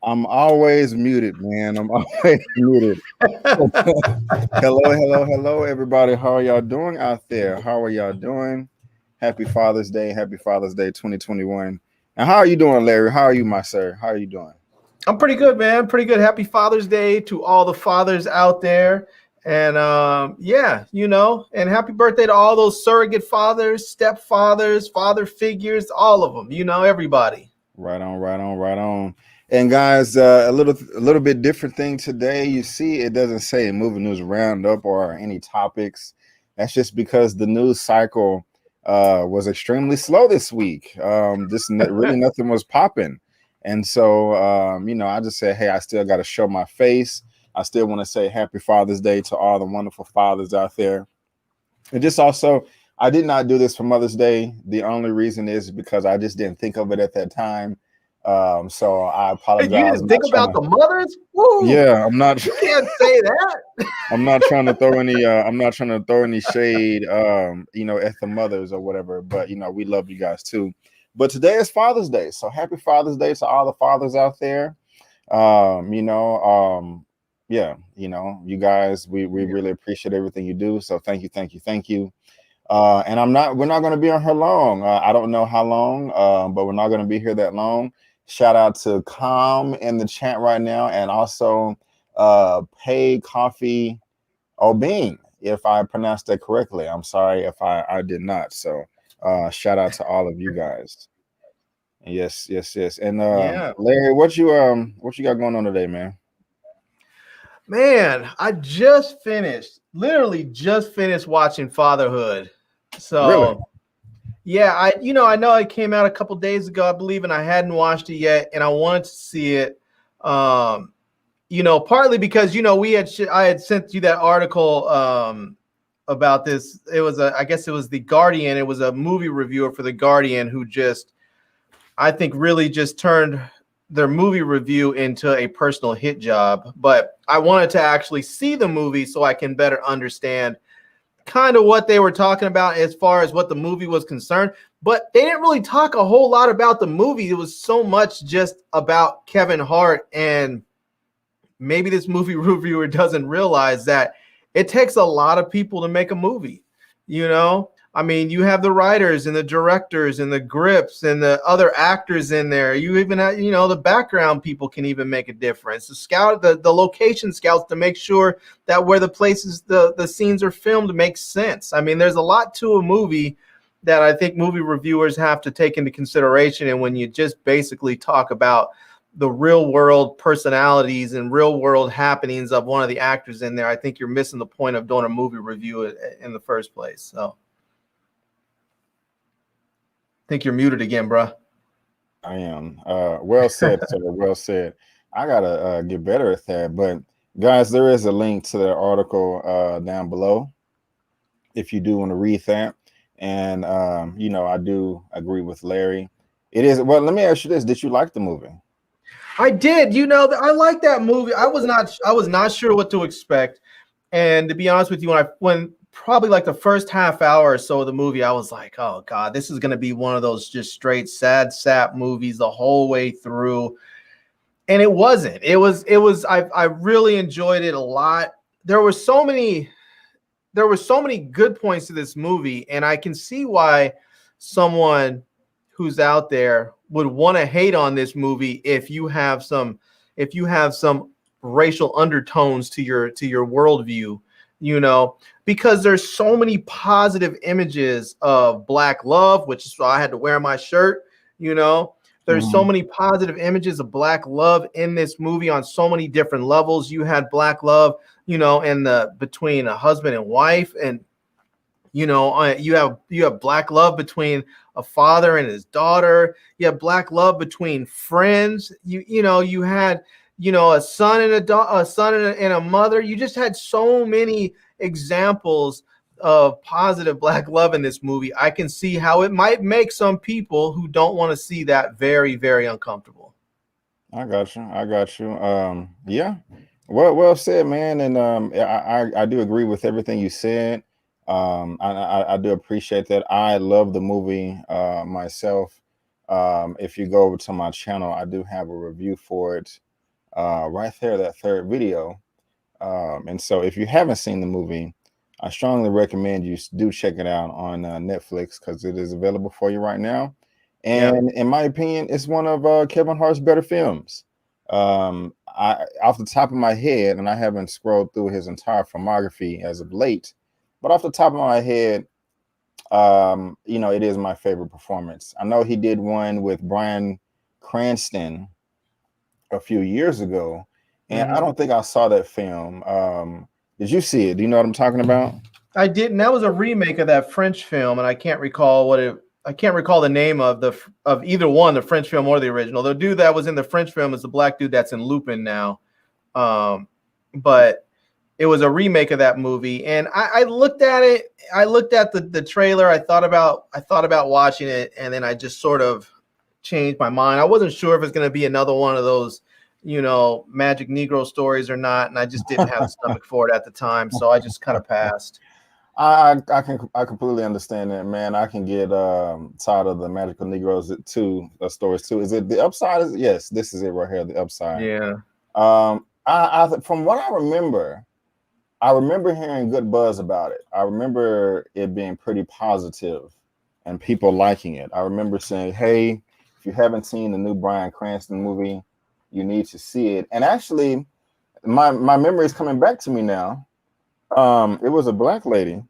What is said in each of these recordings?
I'm always muted, man. I'm always muted. Hello, everybody. How are y'all doing out there? How are y'all doing? Happy Father's Day. Happy Father's Day 2021. And how are you doing, Larry? How are you, my sir? How are you doing? I'm pretty good, man. Pretty good. Happy Father's Day to all the fathers out there. And yeah, you know, and happy birthday to all those surrogate fathers, stepfathers, father figures, all of them, you know, everybody. Right on. And guys, a little bit different thing today. You see, it doesn't say movie news roundup or any topics. That's just because the news cycle was extremely slow this week. Really nothing was popping. And so, you know, I just said, hey, I still got to show my face. I still want to say happy Father's Day to all the wonderful fathers out there. And just also, I did not do this for Mother's Day. The only reason is because I just didn't think of it at that time. So I apologize. You didn't think about the mothers? Woo! Yeah, I'm not. You can't say that. I'm not trying to throw any. I'm not trying to throw any shade. You know, at the mothers or whatever. But you know, we love you guys too. But today is Father's Day, so happy Father's Day to all the fathers out there. You know, yeah, you know, you guys, we really appreciate everything you do. So thank you. And we're not going to be on here long. I don't know how long, but we're not going to be here that long. Shout out to Calm in the chat right now, and also Pay Coffee Bean, if I pronounced that correctly. I'm sorry if I did not. So shout out to all of you guys. Yes. And yeah. Larry, what you got going on today, man? Man, I literally just finished watching Fatherhood. So really? Yeah, I know it came out a couple days ago, I believe, and I hadn't watched it yet, and I wanted to see it. Partly because I had sent you that article about this. It was I guess it was the Guardian. It was a movie reviewer for the Guardian who just, I think, really just turned their movie review into a personal hit job. But I wanted to actually see the movie so I can better understand kind of what they were talking about as far as what the movie was concerned. But they didn't really talk a whole lot about the movie. It was so much just about Kevin Hart, and maybe this movie reviewer doesn't realize that it takes a lot of people to make a movie. I mean, you have the writers and the directors and the grips and the other actors in there. You even have, the background people can even make a difference. The location scouts to make sure that where the places, the scenes are filmed makes sense. I mean, there's a lot to a movie that I think movie reviewers have to take into consideration. And when you just basically talk about the real world personalities and real world happenings of one of the actors in there, I think you're missing the point of doing a movie review in the first place. So I think you're muted again, bro. I am. Well said, sir. Well said. I gotta get better at that. But guys, there is a link to the article down below if you do want to read that. And I do agree with Larry. It is. Well, let me ask you this: did you like the movie? I did. I like that movie. I was not sure what to expect. And to be honest with you, when probably like the first half hour or so of the movie, I was like, oh God, this is going to be one of those just straight sad sap movies the whole way through. And it wasn't. I really enjoyed it a lot. There were so many good points to this movie, and I can see why someone who's out there would want to hate on this movie if you have some racial undertones to your worldview, because there's so many positive images of Black love, which is why I had to wear my shirt. There's so many positive images of Black love in this movie on so many different levels. You had Black love, between a husband and wife, and you have Black love between a father and his daughter. You have Black love between friends. You had a son and a mother. You just had so many examples of positive Black love in this movie. I can see how it might make some people who don't want to see that very, very uncomfortable. I got you. Yeah. Well said, man. And I do agree with everything you said. I do appreciate that. I love the movie myself. If you go over to my channel, I do have a review for it right there, that third video. And so if you haven't seen the movie, I strongly recommend you do check it out on Netflix, because it is available for you right now. And in my opinion, it's one of Kevin Hart's better films. Off the top of my head, and I haven't scrolled through his entire filmography as of late, but off the top of my head, it is my favorite performance. I know he did one with Bryan Cranston a few years ago, and I don't think I saw that film. Did you see it? Do you know what I'm talking about? I didn't. That was a remake of that French film, and I can't recall the name of either one, the French film or the original. The dude that was in the French film is the Black dude that's in Lupin now. But it was a remake of that movie, and I looked at it. I looked at the trailer. I thought about watching it, and then I just sort of changed my mind. I wasn't sure if it's going to be another one of those, Magic Negro stories or not, and I just didn't have the stomach for it at the time, so I just kind of passed. I completely understand that, man. I can get tired of the Magical Negroes stories too. Is it The Upside? Yes, this is it right here, The Upside. Yeah. From what I remember hearing good buzz about it. I remember it being pretty positive and people liking it. I remember saying, hey, if you haven't seen the new Bryan Cranston movie, you need to see it. And actually, my memory is coming back to me now. It was a Black lady,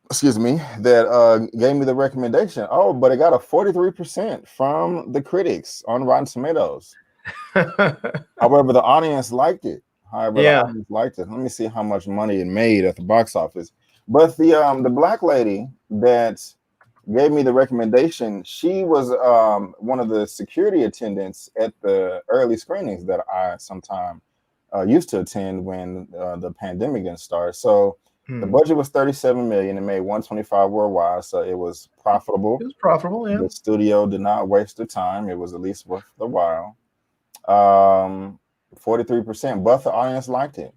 that gave me the recommendation. Oh, but it got a 43% from the critics on Rotten Tomatoes. However, the audience liked it. Let me see how much money it made at the box office. But the Black lady that gave me the recommendation. She was one of the security attendants at the early screenings that I sometime used to attend when the pandemic didn't start. So the budget was 37 million. It made 125 worldwide, so it was profitable. It was profitable, yeah. The studio did not waste the time. It was at least worth the while. 43%, but the audience liked it.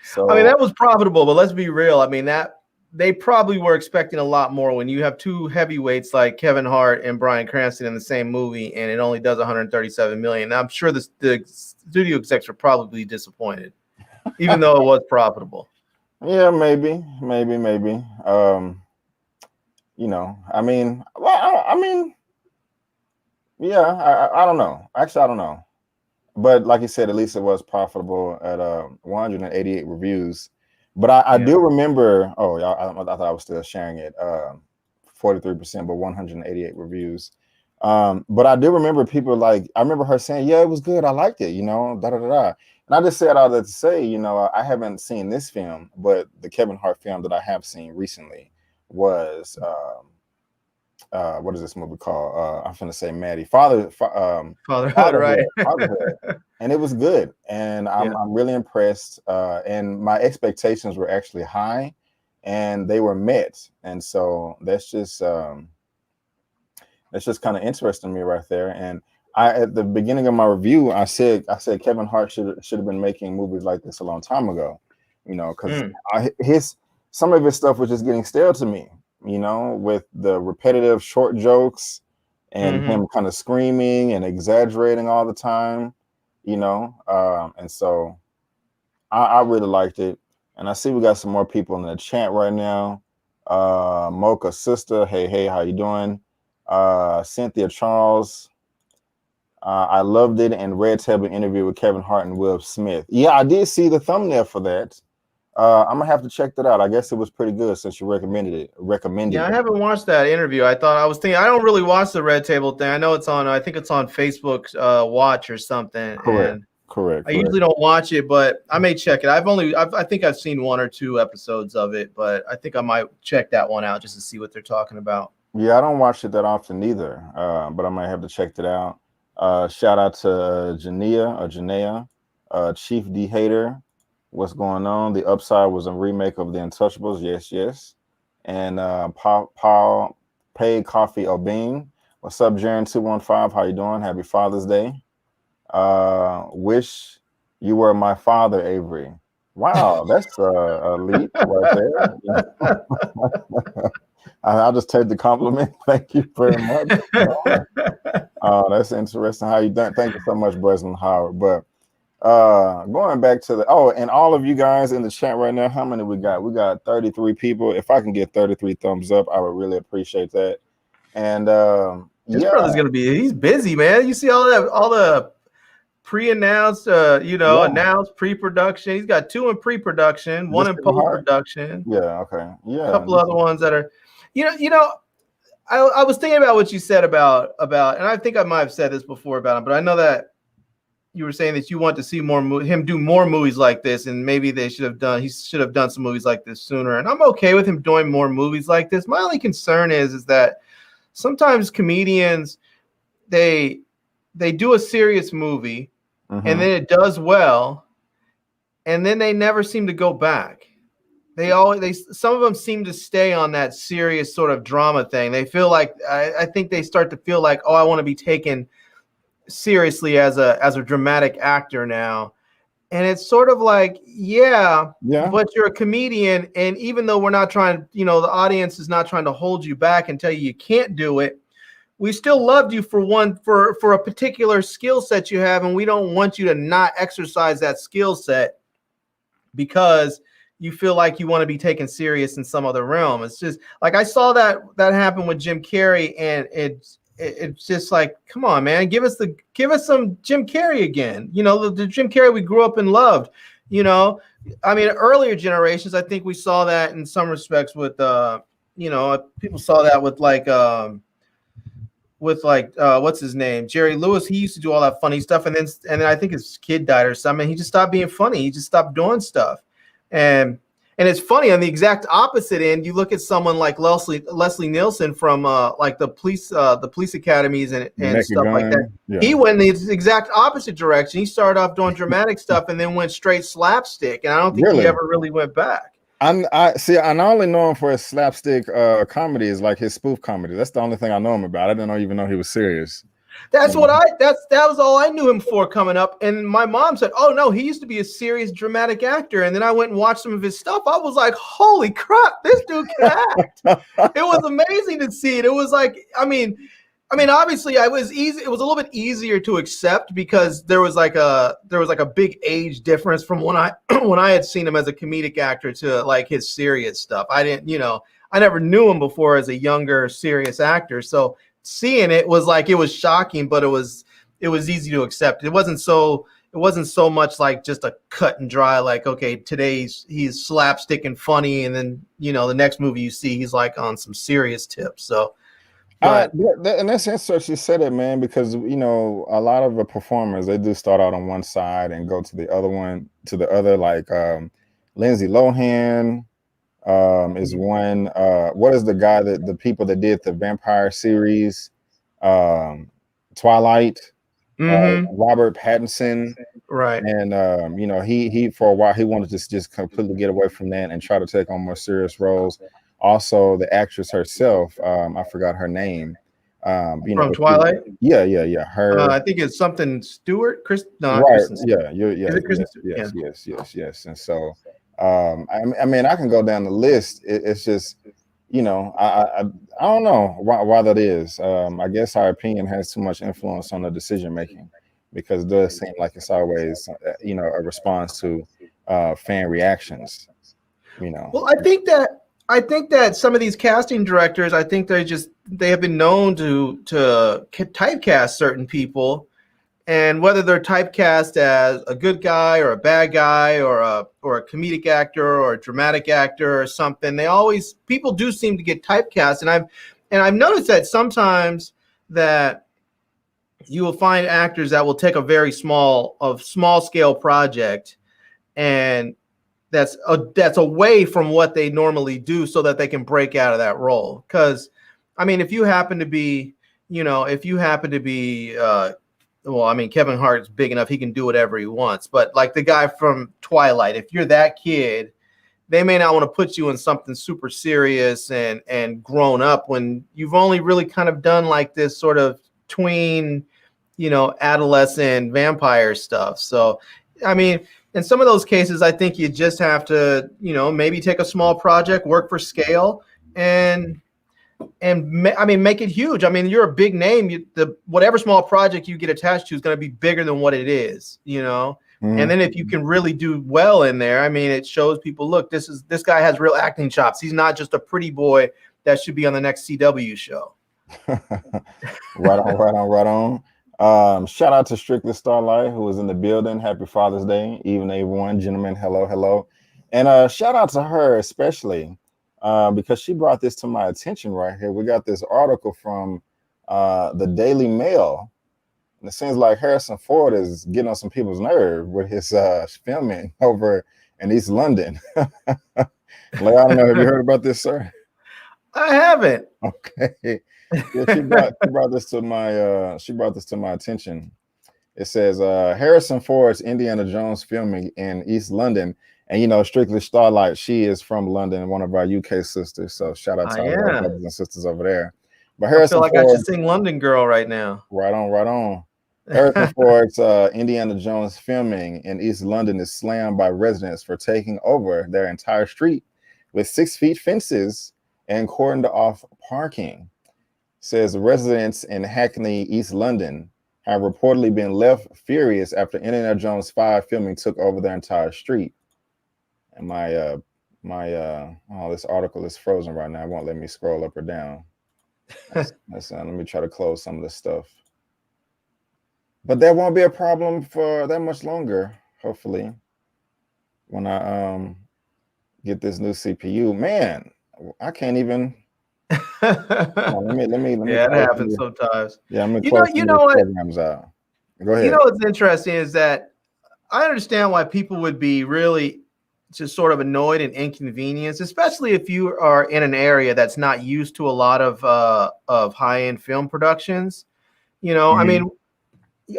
So I mean, that was profitable, but let's be real. I mean, that they probably were expecting a lot more when you have two heavyweights like Kevin Hart and Bryan Cranston in the same movie, and it only does 137 million. Now, I'm sure the studio execs were probably disappointed, even though it was profitable. Yeah, maybe. You know, I mean, yeah, I don't know. Actually, I don't know. But like you said, at least it was profitable at 188 reviews. But I do remember. Oh, I thought I was still sharing it. 43%, but 188 reviews. But I do remember people like, I remember her saying, "Yeah, it was good. I liked it." You know, da da da da. And I just said all that to say, you know, I haven't seen this film, but the Kevin Hart film that I have seen recently was what is this movie called? I'm finna say Maddie, Fatherhood, right? Fatherhood. And it was good, and I'm really impressed. And my expectations were actually high, and they were met. And so that's just kind of interesting to me right there. And at the beginning of my review, I said Kevin Hart should have been making movies like this a long time ago, you know, because some of his stuff was just getting stale to me, you know, with the repetitive short jokes and him kind of screaming and exaggerating all the time, you know. And so I really liked it. And I see we got some more people in the chat right now. Mocha Sister, hey, how you doing? Cynthia Charles, I loved it. And Red Table interview with Kevin Hart and Will Smith. Yeah, I did see the thumbnail for that. I'm gonna have to check that out. I guess it was pretty good since you recommended it. Yeah, I haven't watched that interview. I was thinking I don't really watch the Red Table thing. I know it's on. I think it's on Facebook Watch or something. Correct. I usually don't watch it, but I may check it. I think I've seen 1 or 2 episodes of it, but I think I might check that one out just to see what they're talking about. Yeah, I don't watch it that often either, but I might have to check it out. Shout out to Janaea, Chief D Hater. What's going on? The Upside was a remake of The Untouchables. Yes. And Paul Paid Coffee Obing. What's up, Jaren215? How you doing? Happy Father's Day. Wish you were my father, Avery. Wow, that's a leap right there. I'll just take the compliment. Thank you very much. That's interesting. How you done? Thank you so much, Breslin Howard. But going back to and all of you guys in the chat right now, how many we got? We got 33 people. If I can get 33 thumbs up, I would really appreciate that. And this brother's gonna he's busy, man. You see all the pre-announced, announced pre-production. He's got 2 in pre-production, 1 in post-production. Yeah, okay. Yeah. A couple other ones that are, I was thinking about what you said about, and I think I might have said this before about him, but I know that you were saying that you want to see him do more movies like this, and maybe he should have done some movies like this sooner. And I'm okay with him doing more movies like this. My only concern is that sometimes comedians, they do a serious movie and then it does well, and then they never seem to go back. Some of them seem to stay on that serious sort of drama thing. They feel like I think they start to feel like, I want to be taken seriously as a dramatic actor now. And it's sort of like, but you're a comedian, and even though we're not trying, the audience is not trying to hold you back and tell you can't do it, we still loved you for a particular skill set you have, and we don't want you to not exercise that skill set because you feel like you want to be taken serious in some other realm. It's just like I saw that happen with Jim Carrey, and it's just like, come on, man, give us some Jim Carrey again. The Jim Carrey we grew up and loved. I mean, earlier generations, I think we saw that in some respects with people saw that with what's his name, Jerry Lewis. He used to do all that funny stuff, and then I think his kid died or something. He just stopped being funny. He just stopped doing stuff, and And it's funny, on the exact opposite end, you look at someone like Leslie Nielsen from like the police academies and stuff like that. Yeah. He went in the exact opposite direction. He started off doing dramatic stuff and then went straight slapstick. And I don't think he ever really went back. I only know him for his slapstick comedies, like his spoof comedy. That's the only thing I know him about. I didn't even know he was serious. That was all I knew him for coming up. And my mom said, "Oh no, he used to be a serious dramatic actor." And then I went and watched some of his stuff. I was like, "Holy crap, this dude can act!" It was amazing to see it. It was like, I mean, obviously, it was easy. It was a little bit easier to accept because there was like a big age difference from when I had seen him as a comedic actor to like his serious stuff. I never knew him before as a younger serious actor, so seeing it was like, it was shocking, but it was easy to accept. It wasn't so much like just a cut and dry, like, okay, today he's slapstick and funny, and then the next movie you see he's like on some serious tips. So and that's interesting you said it, man, because a lot of the performers, they do start out on one side and go to the other, like Lindsay Lohan is one. What is the guy that the people that did the vampire series, Twilight, Robert Pattinson, right? And he for a while he wanted to just completely get away from that and try to take on more serious roles. Also, the actress herself, I forgot her name. From Twilight. Yeah. Her. I think it's something Stewart. Right. Kristen Yeah. Is it Kristen? Yes. And so. I mean, I can go down the list. It's just, I don't know why that is. I guess our opinion has too much influence on the decision making, because it does seem like it's always, a response to fan reactions. Well, I think that some of these casting directors, I think they have been known to typecast certain people. And whether they're typecast as a good guy or a bad guy or a comedic actor or a dramatic actor or something, people do seem to get typecast. And I've noticed that sometimes that you will find actors that will take a very small scale project, and that's away from what they normally do, so that they can break out of that role. Because I mean, if you happen to be well, I mean, Kevin Hart's big enough, he can do whatever he wants. But like the guy from Twilight, if you're that kid, they may not want to put you in something super serious and grown up when you've only really kind of done like this sort of tween, adolescent vampire stuff. So, I mean, in some of those cases, I think you just have to, maybe take a small project, work for scale, and make it huge. I mean, you're a big name. Whatever small project you get attached to is going to be bigger than what it is, And then if you can really do well in there, I mean, it shows people, look, this guy has real acting chops. He's not just a pretty boy that should be on the next CW show. Right on. Shout out to Strictly Starlight, who was in the building. Happy Father's Day, even everyone, gentlemen. Hello. And shout out to her especially. Because she brought this to my attention right here. We got this article from the Daily Mail, and it seems like Harrison Ford is getting on some people's nerve with his filming over in East London. I don't know. Have you heard about this, sir? I haven't. Okay. Yeah, she brought this to my attention. It says Harrison Ford's Indiana Jones filming in East London. And Strictly Starlight, she is from London, one of our UK sisters. So shout out to all our brothers and sisters over there. But Harrison I feel like Ford, I should sing London Girl right now. Right on. Harrison Ford's Indiana Jones filming in East London is slammed by residents for taking over their entire street with 6 feet fences and cordoned off parking. Says residents in Hackney, East London, have reportedly been left furious after Indiana Jones 5 filming took over their entire street. And this article is frozen right now. It won't let me scroll up or down. Let me try to close some of this stuff. But that won't be a problem for that much longer, hopefully, when I get this new CPU. Man, I can't even. Let me. Yeah, it happens sometimes. Yeah, I'm gonna close some programs out. Go ahead. What's interesting is that I understand why people would be really just sort of annoyed and inconvenienced, especially if you are in an area that's not used to a lot of high-end film productions. You know, I mean,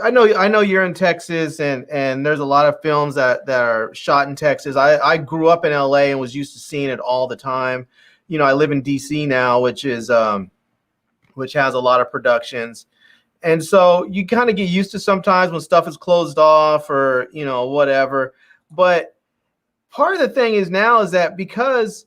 I know you're in Texas, and there's a lot of films that are shot in Texas. I grew up in LA and was used to seeing it all the time. You know, I live in DC now, which has a lot of productions. And so you kind of get used to sometimes when stuff is closed off or, you know, whatever. But part of the thing is now is that because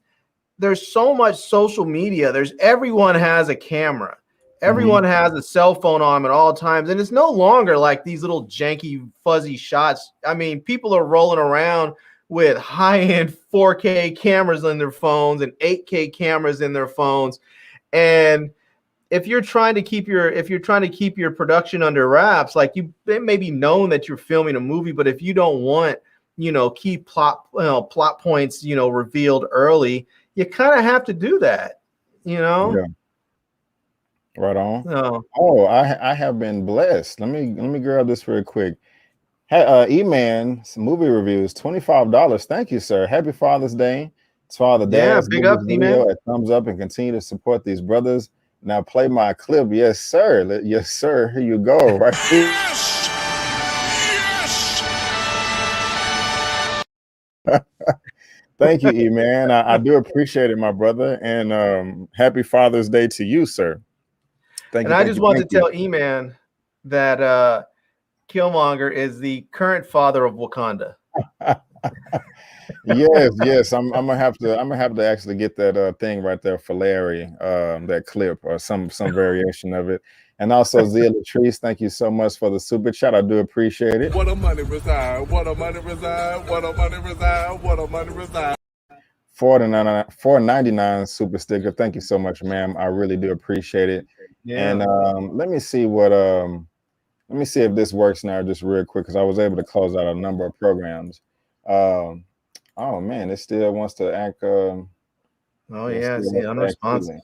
there's so much social media, everyone has a camera. Everyone has a cell phone on them at all times. And it's no longer like these little janky, fuzzy shots. I mean, people are rolling around with high-end 4K cameras in their phones and 8K cameras in their phones. And if you're trying to keep your production under wraps, like it may be known that you're filming a movie, but if you don't want, you know, key plot points, you know, revealed early, you kind of have to do that, you know? Yeah. Right on. So, Oh, I have been blessed. Let me grab this real quick. Hey, Eman, some movie reviews, $25. Thank you, sir. Happy Father's Day to all the dads. big Give up, this video Eman. a thumbs up and continue to support these brothers. Now play my clip. Yes, sir. Yes, sir. Here you go. Right here. Thank you, Eman. I do appreciate it, my brother. And happy Father's Day to you, sir. Thank you. And I just want to tell Eman that Killmonger is the current father of Wakanda. yes. I'm gonna have to actually get that thing right there for Larry, that clip or some variation of it. And also Zia Latrice, thank you so much for the super chat. I do appreciate it. What a money reside, what a money reside, what a money reside, what a money reside. $4.99 super sticker. Thank you so much, ma'am. I really do appreciate it. Yeah. And let me see if this works now just real quick, because I was able to close out a number of programs. Oh man, it still wants to act. Oh yeah, see, unresponsive.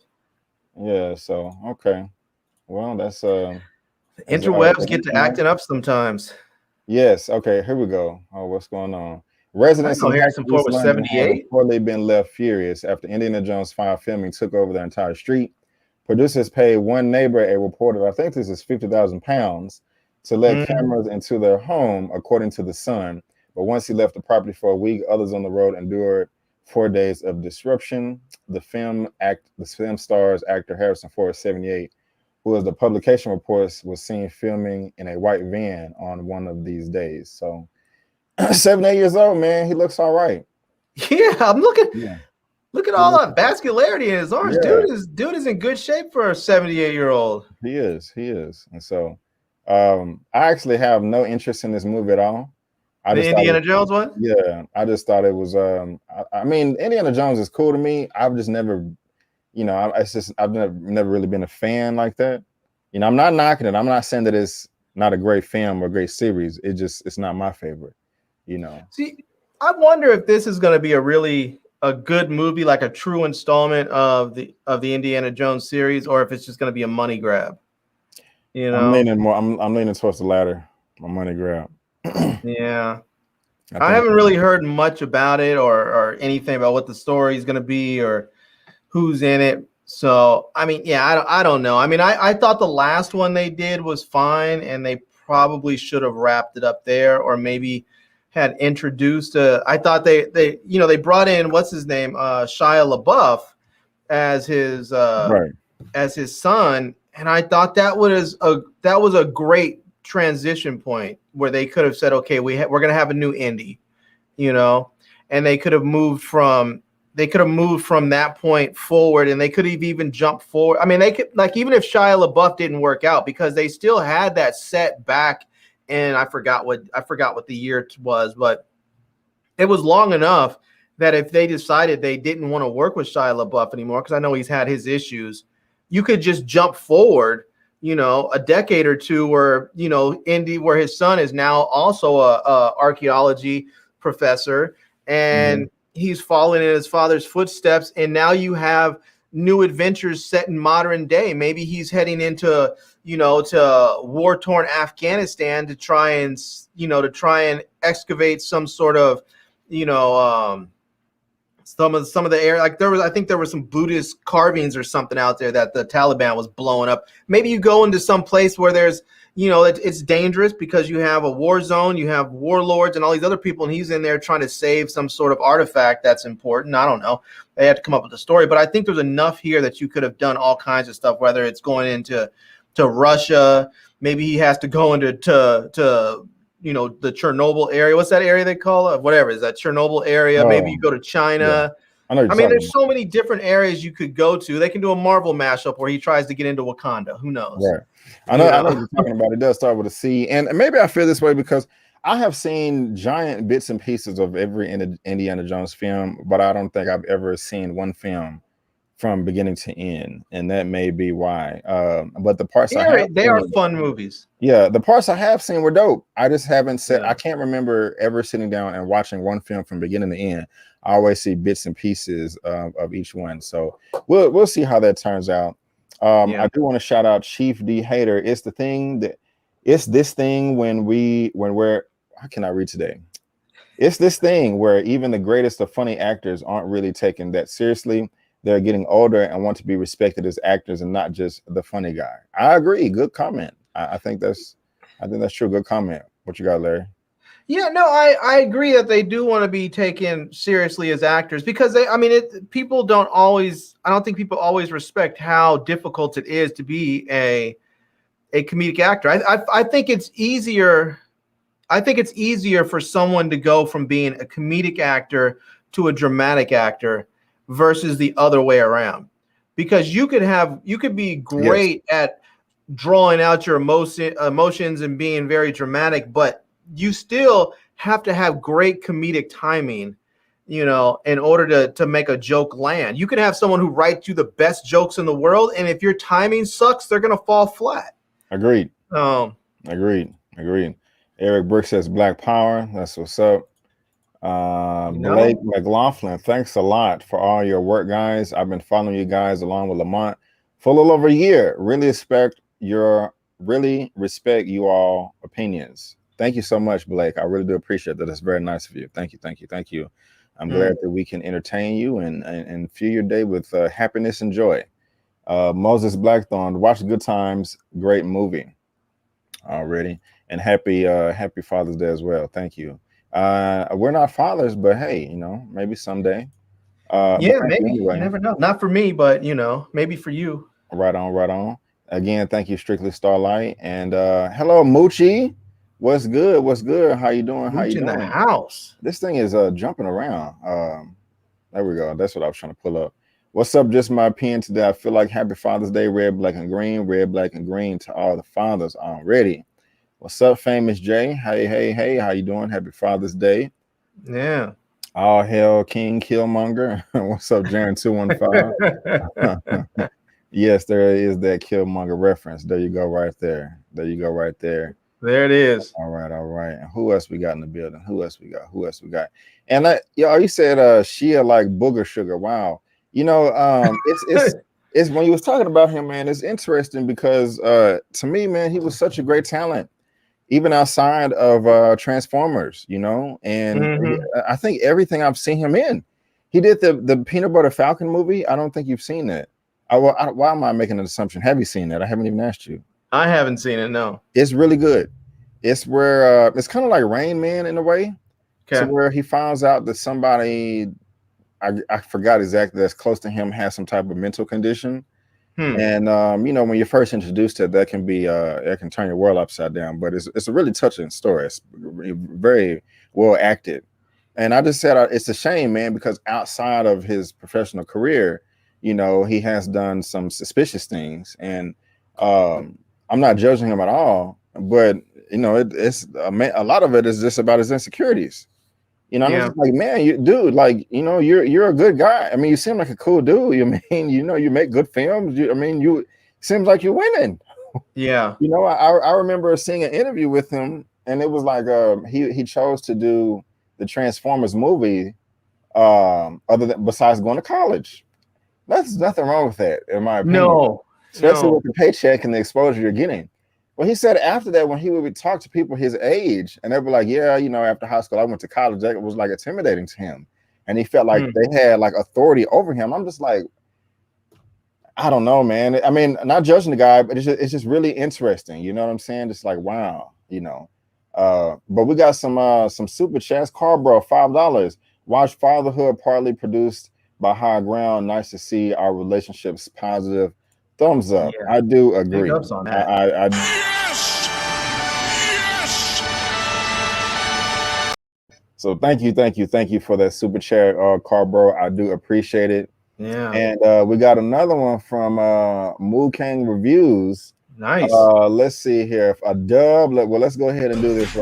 Yeah, so okay. Well, that's interwebs get to acting up sometimes. Yes. Okay. Here we go. Oh, what's going on? Residents in Harrison Ford was 78. Reportedly been left furious after Indiana Jones 5 filming took over their entire street. Producers paid one neighbor a reported, I think this is £50,000, to let cameras into their home, according to The Sun. But once he left the property for a week, others on the road endured 4 days of disruption. The film stars actor Harrison Ford, 78, who, as the publication reports, was seen filming in a white van on one of these days. So 78 years old, man. He looks all right. Yeah, I'm looking. Yeah. Look at all that vascularity in his arms. Yeah. Dude is in good shape for a 78-year-old. He is. And so I actually have no interest in this movie at all. The Indiana Jones one? Yeah. I just thought it was I mean, Indiana Jones is cool to me. I've just never, you know, I've never really been a fan like that. You know, I'm not knocking it. I'm not saying that it's not a great film or a great series. It's not my favorite, you know. See, I wonder if this is going to be a good movie, like a true installment of the Indiana Jones series, or if it's just going to be a money grab. You know, I'm leaning towards the latter, a money grab. Yeah, I haven't really heard much about it or anything about what the story is going to be or who's in it. So I mean, yeah, I don't know. I mean, I thought the last one they did was fine, and they probably should have wrapped it up there, or maybe had introduced I thought they brought in what's his name, Shia LaBeouf as his as his son, and I thought that was a great transition point where they could have said, okay, we're going to have a new Indy, you know, and they could have moved from that point forward, and they could have even jumped forward. I mean, they could, like, even if Shia LaBeouf didn't work out, because they still had that set back. And I forgot what the year was, but it was long enough that if they decided they didn't want to work with Shia LaBeouf anymore, because I know he's had his issues, you could just jump forward, you know, a decade or two, where, you know, Indy, where his son is now also a archaeology professor, and he's following in his father's footsteps, and now you have new adventures set in modern day. Maybe he's heading into, you know, to war-torn Afghanistan to try and excavate some sort of, you know, some of the area, like I think there were some Buddhist carvings or something out there that the Taliban was blowing up. Maybe you go into some place where there's, it's dangerous because you have a war zone, you have warlords and all these other people, and he's in there trying to save some sort of artifact that's important. I don't know. They had to come up with a story, but I think there's enough here that you could have done all kinds of stuff, whether it's going into Russia. Maybe he has to go into the Chernobyl area. What's that area they call it? Whatever is that Chernobyl area? Maybe you go to China. Yeah. There's so many different areas you could go to. They can do a Marvel mashup where he tries to get into Wakanda. Who knows? Right. I know what you're talking about. It does start with a C. And maybe I feel this way because I have seen giant bits and pieces of every Indiana Jones film, but I don't think I've ever seen one film from beginning to end, and that may be why. But the parts they are fun movies. Yeah, the parts I have seen were dope. I just haven't said I can't remember ever sitting down and watching one film from beginning to end. I always see bits and pieces of each one. So we'll see how that turns out. I do want to shout out Chief D Hater. It's this thing when we're how can I read today? It's this thing where even the greatest of funny actors aren't really taken that seriously. They're getting older and want to be respected as actors and not just the funny guy. I agree. Good comment. I think that's true. Good comment. What you got, Larry? Yeah, no, I agree that they do want to be taken seriously as actors because I don't think people always respect how difficult it is to be a comedic actor. I think it's easier. I think it's easier for someone to go from being a comedic actor to a dramatic actor versus the other way around, because you could be great at drawing out your emotions and being very dramatic, but you still have to have great comedic timing, in order to make a joke land. You could have someone who writes you the best jokes in the world, and if your timing sucks, they're gonna fall flat. Agreed. Agreed. Eric Brick says Black Power. That's what's up. Blake McLaughlin, thanks a lot for all your work, guys. I've been following you guys along with Lamont for a little over a year. Really respect you all opinions. Thank you so much, Blake. I really do appreciate that. That's very nice of you. Thank you. I'm glad that we can entertain you and fill your day with happiness and joy. Moses Blackthorn, watch Good Times, great movie already, and happy Father's Day as well. Thank you. We're not fathers, but hey, maybe someday. Maybe anyway. You never know. Not for me, but maybe for you. Right on. Again, thank you, Strictly Starlight, and hello, Moochie. What's good? How you doing? Mooch in the house. This thing is jumping around. There we go. That's what I was trying to pull up. What's up? Just my opinion today. I feel like Happy Father's Day, red, black, and green to all the fathers already. What's up, Famous Jay? Hey, how you doing? Happy Father's Day. Yeah. All hail King Killmonger. What's up, Jaren 215? Yes, there is that Killmonger reference. There you go right there. There it is. All right. And who else we got in the building? Who else we got? And you said Shia like booger sugar. Wow. It's when you was talking about him, man, it's interesting because to me, man, he was such a great talent, even outside of Transformers, and I think everything I've seen him in. He did the Peanut Butter Falcon movie. I don't think you've seen that. Why am I making an assumption? Have you seen that? I haven't even asked you. I haven't seen it, no. It's really good. It's where it's kind of like Rain Man in a way. Okay. So where he finds out that somebody, I forgot exactly, that's close to him has some type of mental condition. And when you're first introduced to it, that can be it can turn your world upside down. But it's a really touching story. It's very well acted. And I just said it's a shame, man, because outside of his professional career, he has done some suspicious things. And I'm not judging him at all, but it's a lot of it is just about his insecurities. I'm just like, man, you're a good guy. I mean, you seem like a cool dude. You make good films. You seems like you're winning. Yeah. I remember seeing an interview with him, and it was like he chose to do the Transformers movie besides going to college. There's nothing wrong with that, in my opinion. No. Especially with the paycheck and the exposure you're getting. Well, he said after that, when he would talk to people his age, and they'd be like, yeah, after high school, I went to college. That was like intimidating to him. And he felt like they had like authority over him. I'm just like, I don't know, man. I mean, not judging the guy, but it's just really interesting. You know what I'm saying? Just like, wow, but we got some super chats. Carbro, $5. Watch Fatherhood, partly produced by High Ground. Nice to see our relationships positive. Thumbs up. Yeah. I do agree. Big ups on that. So thank you for that super chat, Carbro. I do appreciate it. Yeah. And we got another one from Moo King Reviews. Nice. Let's see here. If a dub. Let's go ahead and do this.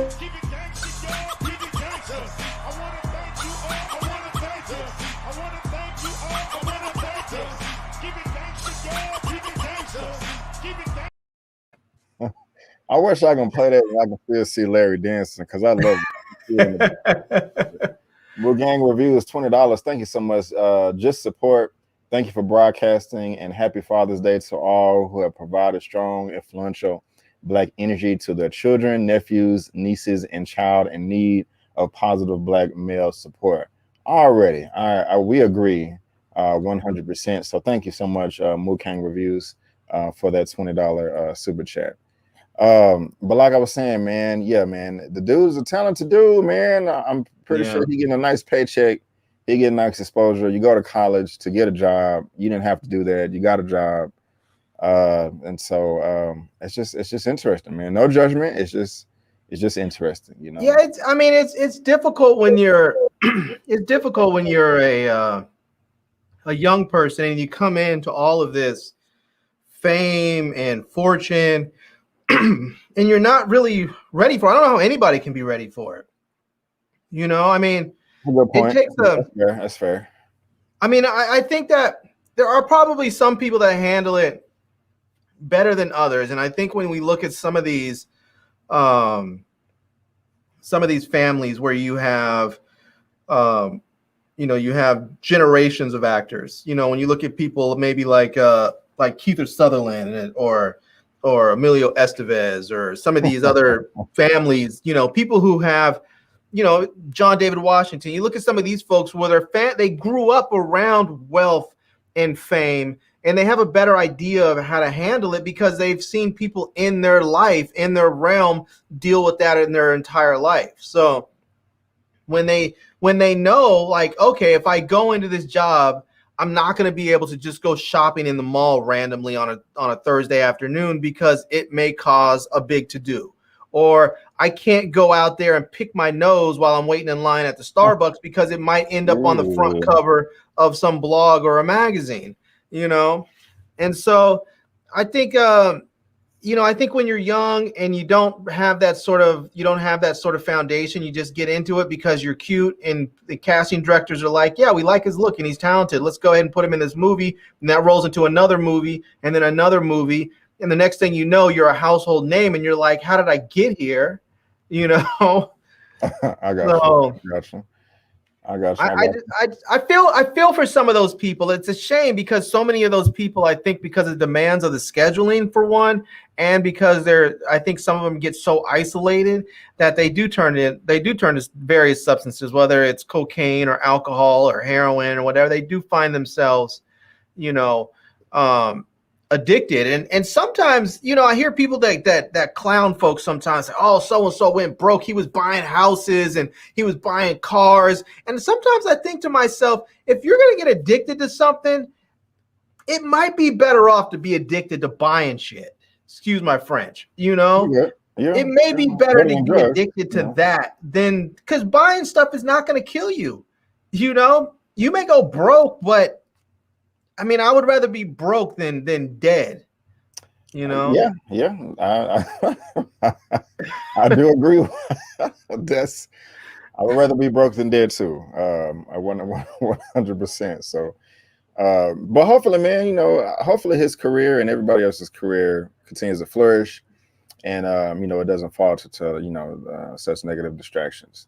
I wish I can play that and I can still see Larry dancing because I love it. Moo Gang Reviews, $20. Thank you so much. Just support. Thank you for broadcasting, and happy Father's Day to all who have provided strong, influential Black energy to their children, nephews, nieces, and child in need of positive Black male support. Already, we agree 100%. So thank you so much, Moo Gang Reviews, for that $20 super chat. But like I was saying, man, the dude's a talented dude, man. I'm pretty sure he getting a nice paycheck. He getting nice exposure. You go to college to get a job. You didn't have to do that. You got a job. And so it's just interesting, man. No judgment. It's just interesting, Yeah, it's difficult when you're it's difficult when you're a young person and you come into all of this fame and fortune and you're not really ready for it. I don't know how anybody can be ready for it. Good point. It takes that's fair. I think that there are probably some people that handle it better than others. And I think when we look at some of these families where you have you have generations of actors, when you look at people maybe like Kiefer Sutherland or Emilio Estevez or some of these other families, people who have, John David Washington. You look at some of these folks where they grew up around wealth and fame, and they have a better idea of how to handle it because they've seen people in their life, in their realm, deal with that in their entire life. So when they know, like, okay, if I go into this job, I'm not going to be able to just go shopping in the mall randomly on a Thursday afternoon because it may cause a big to-do. Or I can't go out there and pick my nose while I'm waiting in line at the Starbucks because it might end up on the front cover of some blog or a magazine, And so I think, I think when you're young and you don't have that sort of foundation, you just get into it because you're cute and the casting directors are like, yeah, we like his look and he's talented. Let's go ahead and put him in this movie. And that rolls into another movie and then another movie. And the next thing you know, you're a household name and you're like, how did I get here? I got you. I feel for some of those people. It's a shame because so many of those people, I think because of the demands of the scheduling for one, and because I think some of them get so isolated that they do turn to various substances, whether it's cocaine or alcohol or heroin or whatever. They do find themselves, addicted. And sometimes, I hear people that clown folks sometimes say, oh, so-and-so went broke. He was buying houses and he was buying cars. And sometimes I think to myself, if you're going to get addicted to something, it might be better off to be addicted to buying shit. Excuse my French, it may be better to be addicted to that than, because buying stuff is not going to kill you. You may go broke, but I would rather be broke than dead. Yeah. I do agree. I would rather be broke than dead too. I want 100%. So, but hopefully, man, hopefully his career and everybody else's career continues to flourish, and it doesn't fall to such negative distractions.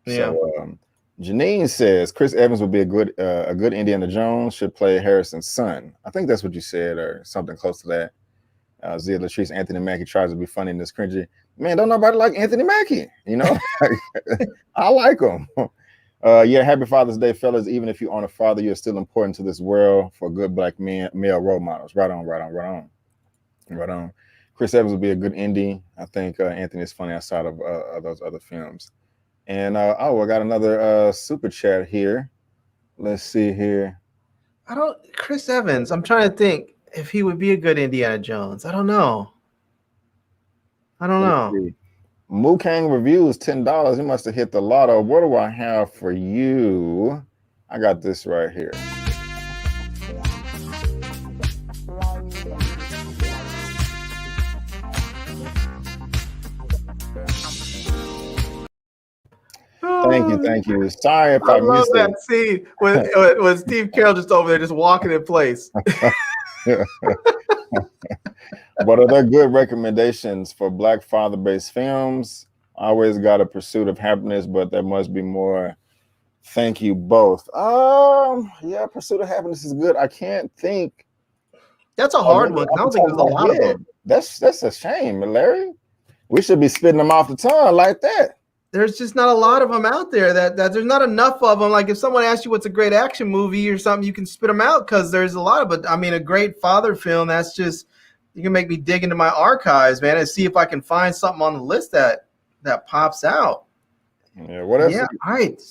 Yeah. So, Janine says Chris Evans would be a good Indiana Jones, should play Harrison's son. I think that's what you said, or something close to that. Zia Latrice, Anthony Mackie tries to be funny in this cringy. Man, don't nobody like Anthony Mackie, you know? I like him. Happy Father's Day, fellas. Even if you aren't a father, you're still important to this world for good black male role models. Right on. Chris Evans would be a good indie. I think Anthony is funny outside of those other films. And I got another super chat here. Let's see here. Chris Evans, I'm trying to think if he would be a good Indiana Jones. I don't know. Moo Kang Reviews, $10. He must have hit the lotto. What do I have for you? I got this right here. Thank you. Sorry if I missed it. I love that scene when Steve Carell just over there just walking in place. What are there good recommendations for black father-based films? Always got a Pursuit of Happiness, but there must be more. Thank you both. Pursuit of Happiness is good. I can't think. That's a hard one. I don't think there's a lot of them. That's a shame, Larry. We should be spitting them off the tongue like that. There's just not a lot of them out there. That there's not enough of them. Like if someone asks you what's a great action movie or something, you can spit them out because there's a lot of it. I mean, a great father film. That's just, you can make me dig into my archives, man, and see if I can find something on the list that pops out. Yeah. What else? Yeah. All right.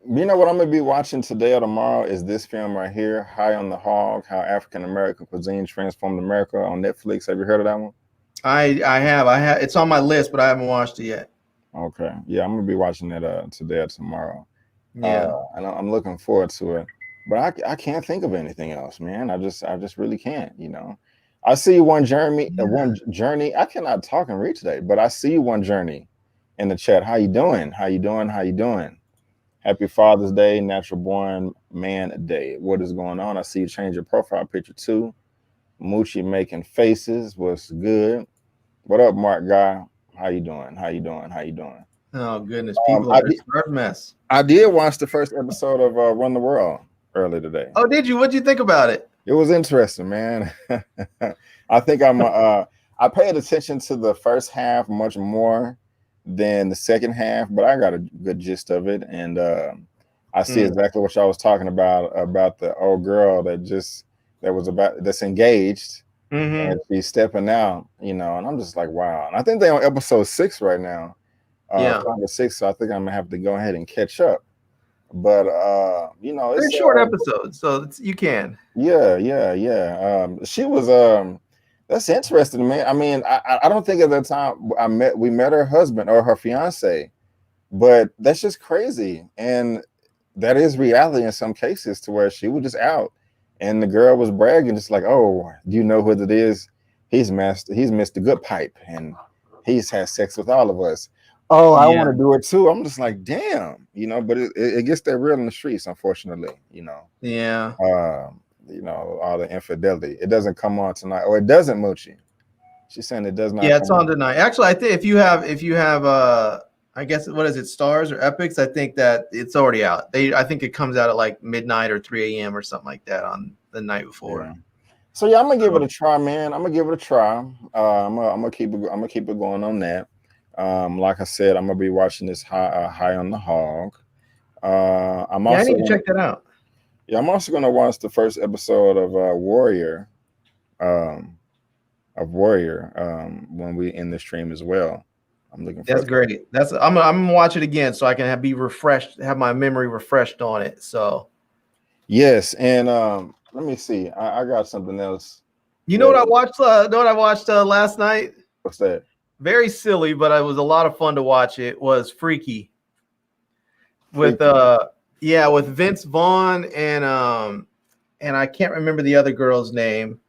You know what I'm gonna be watching today or tomorrow is this film right here, High on the Hog: How African American Cuisine Transformed America, on Netflix. Have you heard of that one? I have. It's on my list, but I haven't watched it yet. Okay. Yeah, I'm gonna be watching it today or tomorrow. Yeah. And I'm looking forward to it. But I can't think of anything else, man. I just really can't, you know. I see one journey. I cannot talk and read today, but I see one journey in the chat. How you doing? Happy Father's Day, Natural Born Man Day. What is going on? I see you change your profile picture too. Moochie making faces. What's good? What up, Mark Guy? How you doing? Oh goodness, people are a mess. I did watch the first episode of Run the World earlier today. Oh, did you? What'd you think about it? It was interesting, man. I think I paid attention to the first half much more than the second half, but I got a good gist of it, and I see exactly what y'all was talking about the old girl that's engaged. Mm-hmm. And she's stepping out, you know, and I'm just like, wow. And I think they're on episode 6 right now. 5 or 6, so I think I'm gonna have to go ahead and catch up. But you know, it's short episodes, so you can. Yeah. She was that's interesting, man. I mean, I don't think at that time we met her husband or her fiance, but that's just crazy. And that is reality in some cases, to where she was just out. And the girl was bragging, just like, "Oh, do you know what it is? He's missed the good pipe, and he's had sex with all of us." Oh, I want to do it too. I'm just like, damn, you know. But it gets that real in the streets, unfortunately, you know. Yeah. You know, all the infidelity. It doesn't come on tonight, or it doesn't, Moochie. She's saying it does not. Yeah, it's on tonight. Actually, I think if you have I guess, what is it, Stars or Epics? I think that it's already out. I think it comes out at like midnight or 3 a.m. or something like that on the night before. Yeah. So yeah, I'm gonna give it a try, man. I'm gonna keep it going on that. Like I said, I'm gonna be watching this High on the Hog. I need to check that out. Yeah, I'm also gonna watch the first episode of Warrior. When we end the stream as well. I'm looking for. That's great. I'm gonna watch it again so I can have my memory refreshed on it. So yes, and let me see. I got something else. You know what I watched? Last night? What's that? Very silly, but it was a lot of fun to watch. It was Freaky. With Vince Vaughn and I can't remember the other girl's name.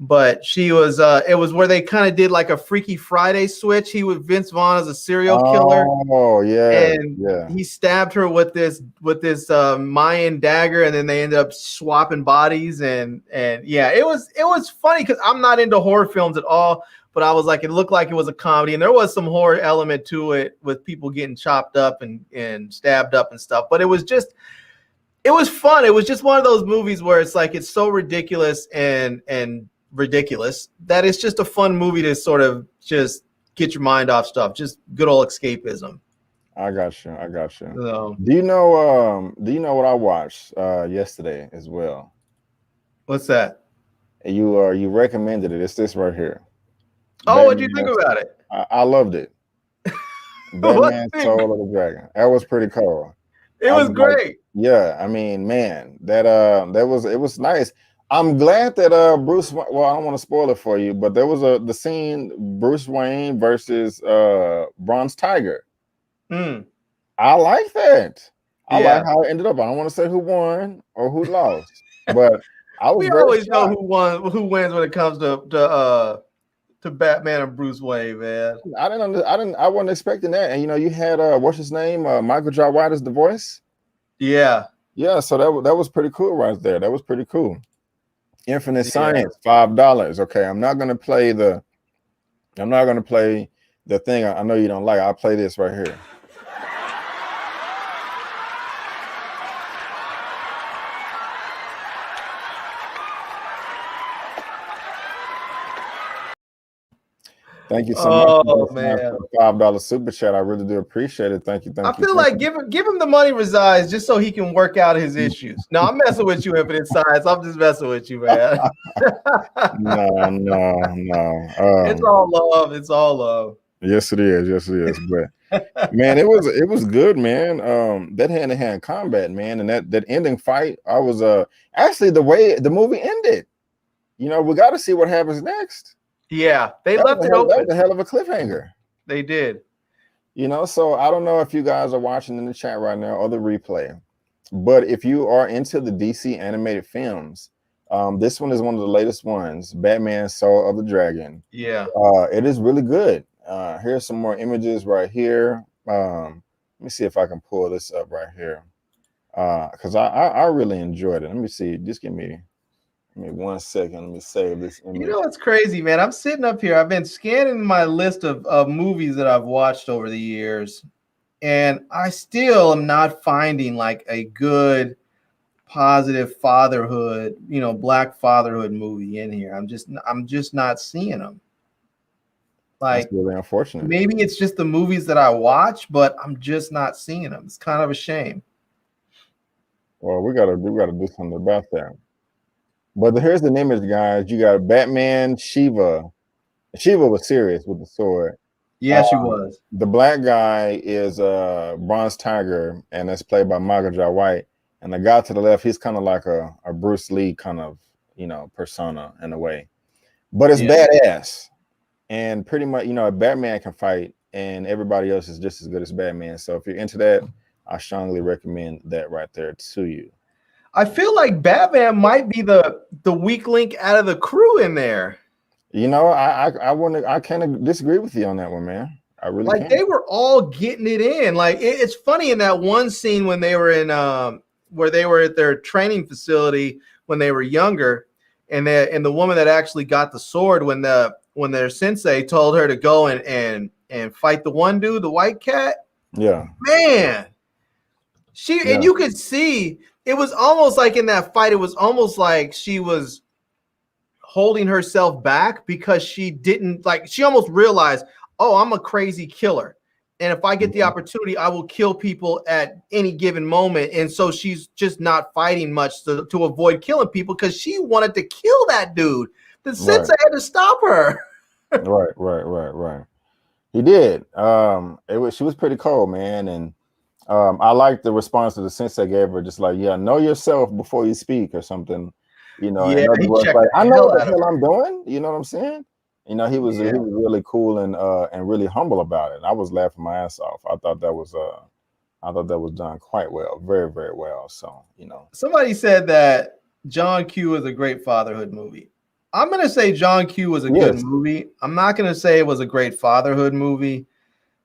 But she was it was where they kind of did like a Freaky Friday switch. Vince Vaughn as a serial killer. Oh yeah. And he stabbed her with this Mayan dagger, and then they ended up swapping bodies and yeah, it was funny because I'm not into horror films at all, but I was like, it looked like it was a comedy, and there was some horror element to it with people getting chopped up and stabbed up and stuff. But it was fun. It was just one of those movies where it's like it's so ridiculous and ridiculous that it's just a fun movie to sort of just get your mind off stuff. Just good old escapism. I got you. So, Do you know what I watched yesterday as well? what's that? You recommended it. It's this right here. Oh, what do you think about it? I loved it. Batman Soul of the Dragon. That was pretty cool. It was great. Like, yeah, I mean, man, it was nice. I'm glad that Bruce. Well, I don't want to spoil it for you, but there was the scene Bruce Wayne versus Bronze Tiger. I like that. I like how it ended up. I don't want to say who won or who lost, but I was. We always know who wins when it comes to Batman and Bruce Wayne, man. I wasn't expecting that. And you had what's his name? Michael Jai White as the voice. Yeah. So that was pretty cool right there. That was pretty cool. Infinite Science, $5. Okay, I'm not gonna play the thing I know you don't like. I'll play this right here. Thank you so much. Oh man, $5 super chat. I really do appreciate it. Thank you. I feel like give him the money resides just so he can work out his issues. No, I'm messing with you, Infinite Science. I'm just messing with you, man. No. It's all love. It's all love. Yes, it is. But man, it was good, man. That hand-to-hand combat, man, and that ending fight. I was actually the way the movie ended. We got to see what happens next. Yeah, they left it open. That was a hell of a cliffhanger. They did. So I don't know if you guys are watching in the chat right now or the replay, but if you are into the DC animated films, this one is one of the latest ones, Batman Soul of the Dragon. Yeah. It is really good. Here's some more images right here. Let me see if I can pull this up right here. Because I really enjoyed it. Let me see. Just give me 1 second. Let me save this image. It's crazy, man. I'm sitting up here. I've been scanning my list of movies that I've watched over the years, and I still am not finding like a good, positive fatherhood, Black fatherhood movie in here. I'm just not seeing them. Like, that's really unfortunate. Maybe it's just the movies that I watch, but I'm just not seeing them. It's kind of a shame. Well, we gotta do something about that. But here's the image, guys. You got Batman, Shiva. Shiva was serious with the sword. Yeah, she was. The black guy is Bronze Tiger, and that's played by Michael Jai White. And the guy to the left, he's kind of like a Bruce Lee kind of, persona in a way. But it's badass. And pretty much, Batman can fight, and everybody else is just as good as Batman. So if you're into that, I strongly recommend that right there to you. I feel like Batman might be the weak link out of the crew in there. I kind of disagree with you on that one, man. I really They were all getting it in. Like it's funny in that one scene when they were in where they were at their training facility when they were younger, and the woman that actually got the sword when their sensei told her to go and fight the one dude, the white cat. Yeah, man. And you could see it was almost like in that fight, it was almost like she was holding herself back because she almost realized, oh, I'm a crazy killer. And if I get the opportunity, I will kill people at any given moment. And so she's just not fighting much to avoid killing people because she wanted to kill that dude. The sensei had to stop her. Right. He did. She was pretty cold, man. And I like the response that the sensei gave her, just like, know yourself before you speak or something. In other words, like, I know what the hell I'm doing. You know what I'm saying? He was really cool and really humble about it. And I was laughing my ass off. I thought that was done quite well, very, very well. So, Somebody said that John Q is a great fatherhood movie. I'm gonna say John Q was a good movie. I'm not gonna say it was a great fatherhood movie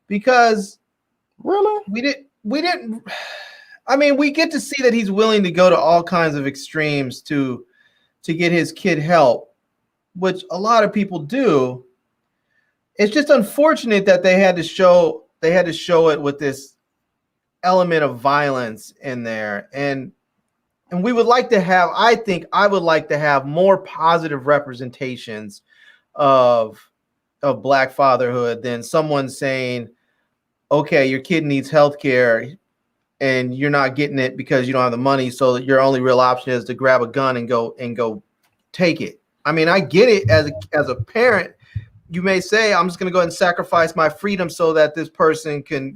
because really we didn't. I mean, we get to see that he's willing to go to all kinds of extremes to get his kid help, which a lot of people do. It's just unfortunate that they had to show it with this element of violence in there. And And we would like to have, I think I would like to have more positive representations of Black fatherhood than someone saying, okay, your kid needs health care and you're not getting it because you don't have the money, so your only real option is to grab a gun and go take it. I mean, I get it as a parent. You may say, I'm just going to go ahead and sacrifice my freedom so that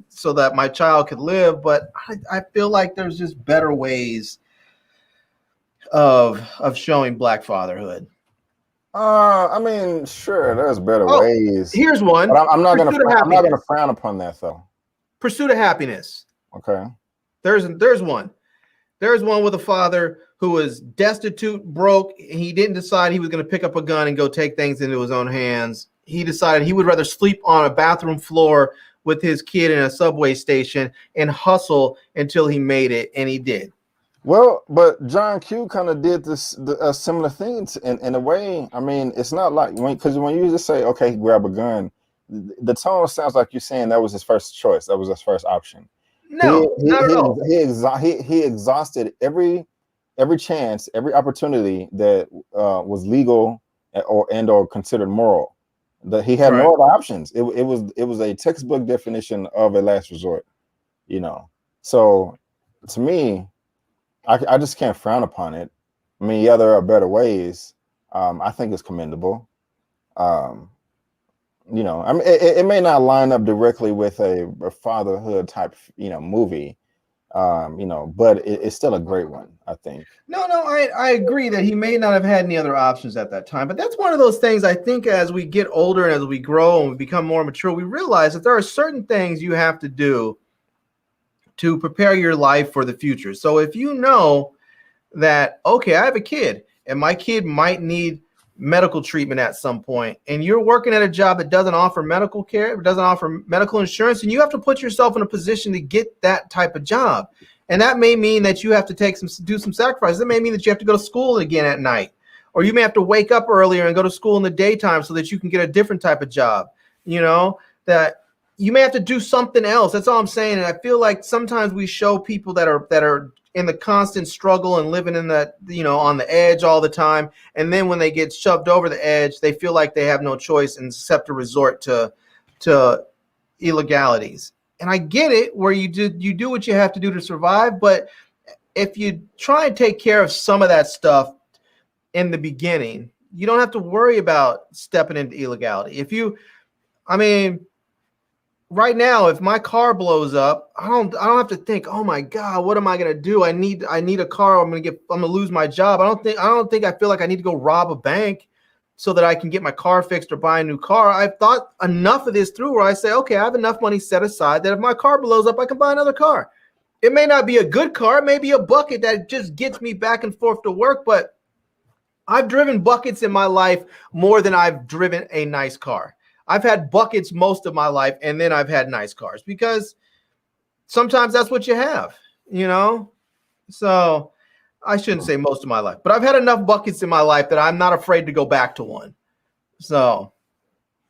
so that my child could live. But I feel like there's just better ways of showing Black fatherhood. I mean, sure, there's better ways. Here's one. But I'm not gonna frown upon that though. Pursuit of happiness. Okay. There's one. There's one with a father who was destitute, broke. He didn't decide he was going to pick up a gun and go take things into his own hands. He decided he would rather sleep on a bathroom floor with his kid in a subway station and hustle until he made it, and he did. Well, but John Q kind of did a similar thing in a way. I mean, it's not like because when you just say, okay, grab a gun, the tone sounds like you're saying that was his first choice. That was his first option. No, not at all. He exhausted every chance, every opportunity that was legal or considered moral. That he had no other options. It was a textbook definition of a last resort, you know. So to me, I just can't frown upon it. I mean, yeah, there are better ways. I think it's commendable. You know, I mean, it may not line up directly with a fatherhood type, you know, movie, you know, but it's still a great one, I think. No, I agree that he may not have had any other options at that time, but that's one of those things. I think as we get older and as we grow and we become more mature, we realize that there are certain things you have to do to prepare your life for the future. So if you know that, okay, I have a kid and my kid might need medical treatment at some point, and you're working at a job that doesn't offer medical care, doesn't offer medical insurance, and you have to put yourself in a position to get that type of job. And that may mean that you have to do some sacrifices. It may mean that you have to go to school again at night, or you may have to wake up earlier and go to school in the daytime so that you can get a different type of job. You know, that you may have to do something else. That's all I'm saying. And I feel like sometimes we show people that are in the constant struggle and living in that, you know, on the edge all the time. And then when they get shoved over the edge, they feel like they have no choice and except to resort to illegalities. And I get it, where you do what you have to do to survive. But if you try and take care of some of that stuff in the beginning, you don't have to worry about stepping into illegality. Right now, if my car blows up, I don't have to think, oh my God, what am I gonna do? I need a car. I'm gonna lose my job. I don't think I feel like I need to go rob a bank so that I can get my car fixed or buy a new car. I've thought enough of this through where I say, okay, I have enough money set aside that if my car blows up, I can buy another car. It may not be a good car, it may be a bucket that just gets me back and forth to work, but I've driven buckets in my life more than I've driven a nice car. I've had buckets most of my life, and then I've had nice cars because sometimes that's what you have, you know? So I shouldn't say most of my life, but I've had enough buckets in my life that I'm not afraid to go back to one. So.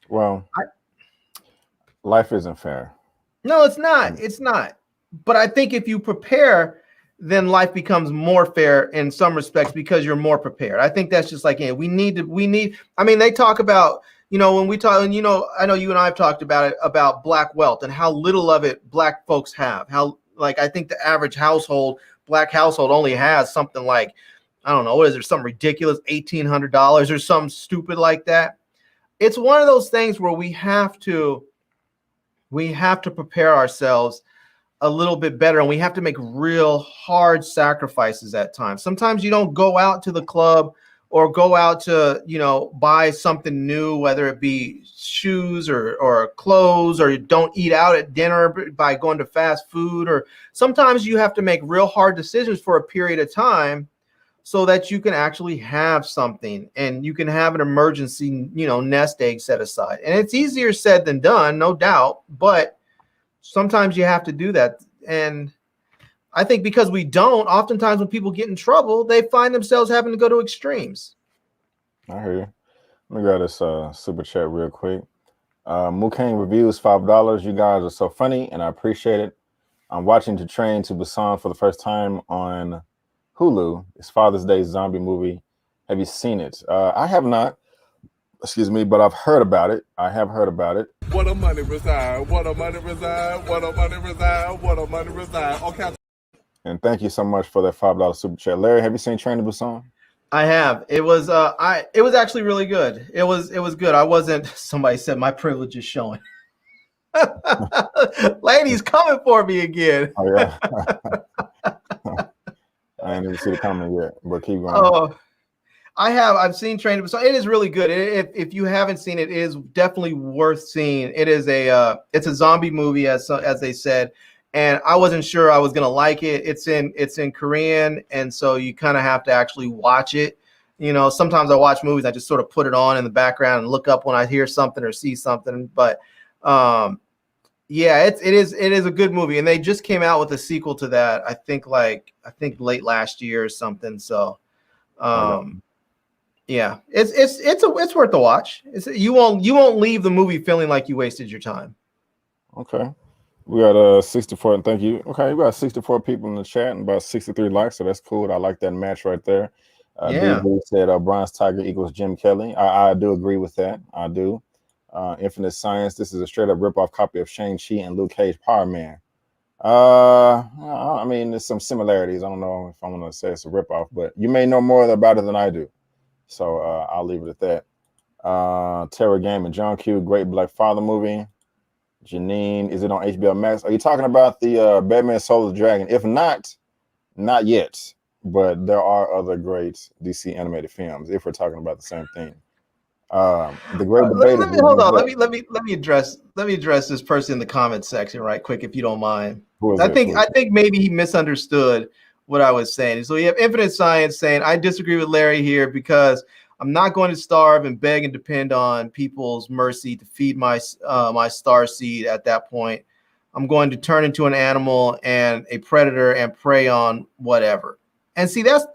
Well, life isn't fair. No, it's not. It's not. But I think if you prepare, then life becomes more fair in some respects because you're more prepared. I think that's just like, I mean, they talk about, you know, when we talk, and, you know, I know you and I have talked about it, about Black wealth and how little of it Black folks have. How, like, I think the average Black household only has something like, I don't know, what is there, something ridiculous, $1,800 or something stupid like that. It's one of those things where we have to prepare ourselves a little bit better, and we have to make real hard sacrifices at times. Sometimes you don't go out to the club or go out to, you know, buy something new, whether it be shoes or clothes, or you don't eat out at dinner by going to fast food, or sometimes you have to make real hard decisions for a period of time so that you can actually have something and you can have an emergency, you know, nest egg set aside. And it's easier said than done, no doubt, but sometimes you have to do that. And I think because we don't, oftentimes when people get in trouble, they find themselves having to go to extremes. I hear you. Let me grab this super chat real quick. Mukang reviews $5. You guys are so funny, and I appreciate it. I'm watching To Train to Busan for the first time on Hulu. It's Father's Day zombie movie. Have you seen it? I have not. Excuse me, but I've heard about it. I have heard about it. What a money reside, what a money reside, what a money reside, what a money reside. Okay. And thank you so much for that $5 super chat. Larry, have you seen Train to Busan? I have. It was it was actually really good. It was good. I wasn't. Somebody said my privilege is showing. Lady's coming for me again. Oh yeah. I didn't even see the comment yet, but keep going. Oh, I've seen Train to Busan. It is really good. If you haven't seen it, it is definitely worth seeing. It is it's a zombie movie, as they said, and I wasn't sure I was gonna like it. It's in Korean, and so you kind of have to actually watch it. You know, sometimes I watch movies, I just sort of put it on in the background and look up when I hear something or see something. But yeah, it is a good movie, and they just came out with a sequel to that. I think late last year or something. So. Yeah, it's worth the watch. You won't leave the movie feeling like you wasted your time. Okay, we got 64, and thank you. Okay, we got 64 people in the chat and about 63 likes, so that's cool. I like that match right there. Yeah. DB said Bronze Tiger equals Jim Kelly. I do agree with that. I do. Infinite Science. This is a straight up ripoff copy of Shang-Chi and Luke Cage Power Man. I mean, there's some similarities. I don't know if I'm gonna say it's a ripoff, but you may know more about it than I do. So I'll leave it at that. Terror Game and John Q, Great Black Father movie. Janine, is it on HBO Max? Are you talking about the Batman Soul of the Dragon? If not yet. But there are other great DC animated films. If we're talking about the same thing, the great debate. Hold on. Let me address this person in the comments section right quick, if you don't mind. I think maybe he misunderstood what I was saying. So you have Infinite Science saying, I disagree with Larry here because I'm not going to starve and beg and depend on people's mercy to feed my star seed at that point. I'm going to turn into an animal and a predator and prey on whatever. And see, that's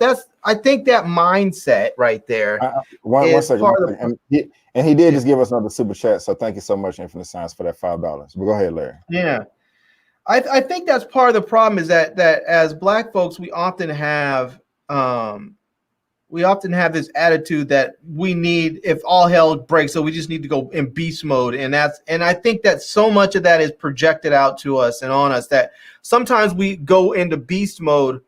I think that mindset right there. One second. And he did just give us another super chat. So thank you so much, Infinite Science, for that $5. But go ahead, Larry. Yeah. I think that's part of the problem is that as Black folks, we often have this attitude that we need, if all hell breaks, so we just need to go in beast mode. And I think that so much of that is projected out to us and on us that sometimes we go into beast mode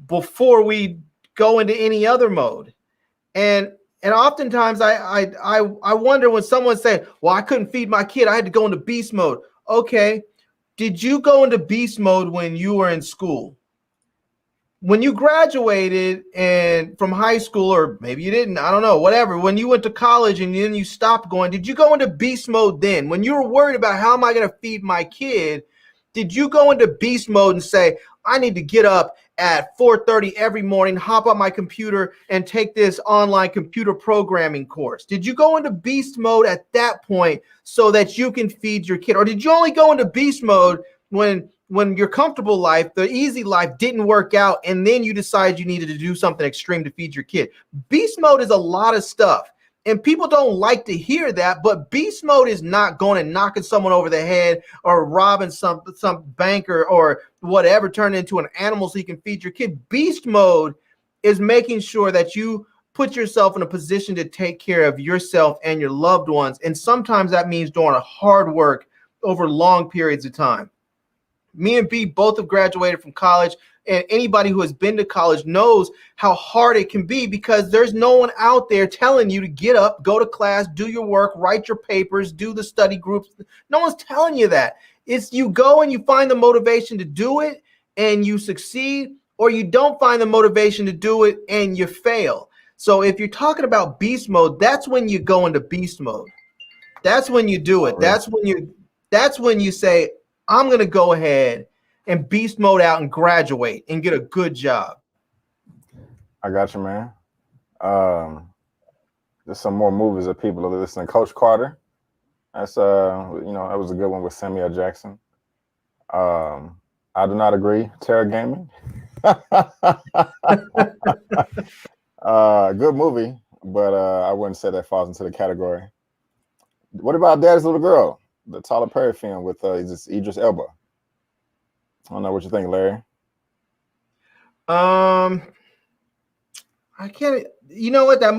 before we go into any other mode. And oftentimes I wonder when someone said, well, I couldn't feed my kid, I had to go into beast mode. Okay. Did you go into beast mode when you were in school? When you graduated and from high school, or maybe you didn't, I don't know, whatever. When you went to college and then you stopped going, did you go into beast mode then? When you were worried about how am I going to feed my kid, did you go into beast mode and say, I need to get up at 4:30 every morning, hop on my computer and take this online computer programming course? Did you go into beast mode at that point so that you can feed your kid? Or did you only go into beast mode when your comfortable life, the easy life didn't work out, and then you decided you needed to do something extreme to feed your kid? Beast mode is a lot of stuff. And people don't like to hear that, but beast mode is not going and knocking someone over the head or robbing some banker or whatever, turn into an animal so you can feed your kid. Beast mode is making sure that you put yourself in a position to take care of yourself and your loved ones. And sometimes that means doing hard work over long periods of time. Me and B both have graduated from college, and anybody who has been to college knows how hard it can be because there's no one out there telling you to get up, go to class, do your work, write your papers, do the study groups. No one's telling you that. It's you go and you find the motivation to do it and you succeed, or you don't find the motivation to do it and you fail. So if you're talking about beast mode, that's when you go into beast mode. That's when you do it. That's when you say, I'm going to go ahead and beast mode out and graduate and get a good job. I got you, man. There's some more movies that people are listening. Coach Carter. That's that was a good one with Samuel Jackson. I do not agree. Terror Gaming. Good movie, but I wouldn't say that falls into the category. What about Daddy's Little Girl? The Tyler Perry film with Idris Elba. I don't know what you think, Larry. I can't. You know what? That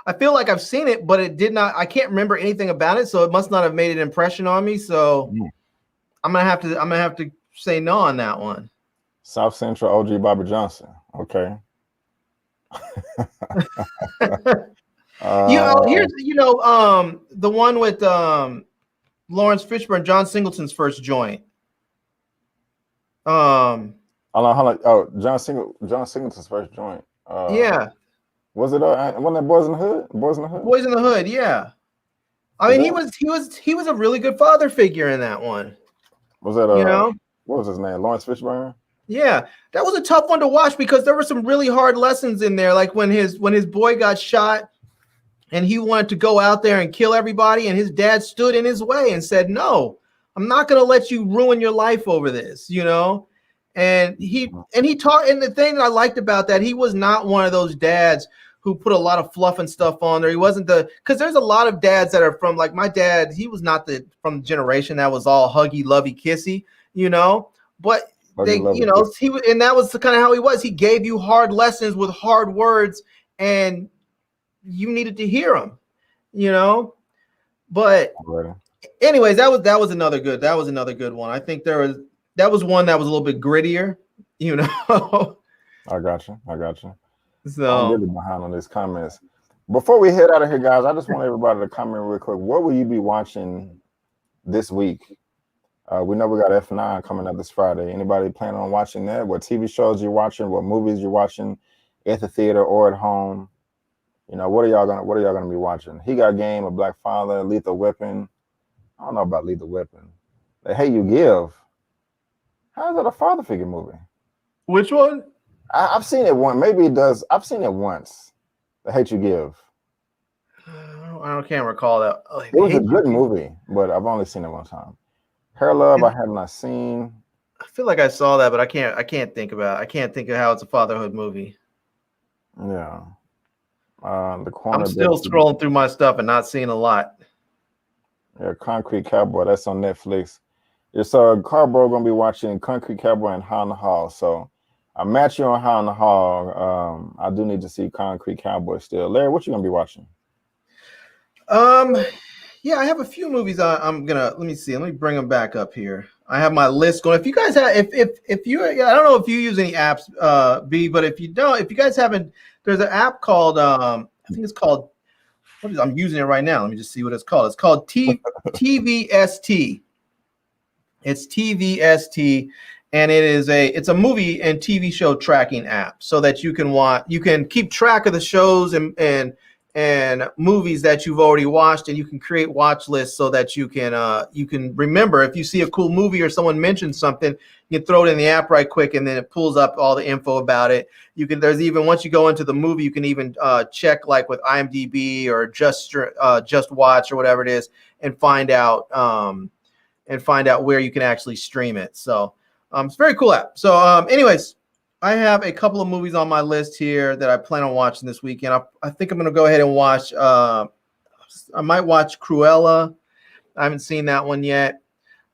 I feel like I've seen it, but it did not. I can't remember anything about it, so it must not have made an impression on me. So I'm gonna have to say no on that one. South Central OG Bobby Johnson. Okay. Here's the one with Lawrence Fishburne, John Singleton's first joint. Hold on. Oh, John Singleton's first joint. Yeah. Was it wasn't that Boys in the Hood? Boys in the Hood? Boys in the Hood, yeah. I mean, he was a really good father figure in that one. Was that what was his name? Lawrence Fishburne? Yeah, that was a tough one to watch because there were some really hard lessons in there. Like when his boy got shot and he wanted to go out there and kill everybody, and his dad stood in his way and said, "No, I'm not going to let you ruin your life over this," And he taught. And the thing that I liked about that, he was not one of those dads who put a lot of fluff and stuff on there. He wasn't because there's a lot of dads that are from, like my dad. He was not from the generation that was all huggy, lovey, kissy, But he was, and that was kind of how he was. He gave you hard lessons with hard words, and you needed to hear them, But anyways, that was another good. That was another good one. I think that was one that was a little bit grittier, I got you. So I'm really behind on these comments. Before we head out of here, guys, I just want everybody to comment real quick. What will you be watching this week? We know we got F9 coming up this Friday. Anybody planning on watching that? What TV shows you're watching? What movies you're watching at the theater or at home? What are y'all gonna be watching? He Got Game, A Black Father, Lethal Weapon. I don't know about Lethal Weapon. The Hate You Give. How is that a father figure movie? Which one? I've seen it once. Maybe it does. I've seen it once. The Hate You Give. I can't recall that. It was a good movie, but I've only seen it one time. Her Love, I have not seen. I feel like I saw that, but I can't think of how it's a fatherhood movie. Yeah. The Corner. I'm still scrolling through my stuff and not seeing a lot. Yeah, Concrete Cowboy. That's on Netflix. It's Carbo gonna be watching Concrete Cowboy and High on the Hog. So I match you on High on the Hog. I do need to see Concrete Cowboy still. Larry, what you gonna be watching? Yeah, I have a few movies. I'm gonna let me see. Let me bring them back up here. I have my list going. If you guys have, if you, I don't know if you use any apps, B, but if you don't, if you guys haven't, there's an app called, I think it's called. I'm using it right now. Let me just see what it's called. It's called TVST. It's TVST, and it's a movie and TV show tracking app, so that you can keep track of the shows and movies that you've already watched, and you can create watch lists so that you can remember if you see a cool movie or someone mentions something, you can throw it in the app right quick, and then it pulls up all the info about it. There's even, once you go into the movie, you can even check like with IMDb or just watch or whatever it is, and find out where you can actually stream it. So it's a very cool app. So anyways, I have a couple of movies on my list here that I plan on watching this weekend. I think I'm going to go ahead and watch. I might watch Cruella. I haven't seen that one yet.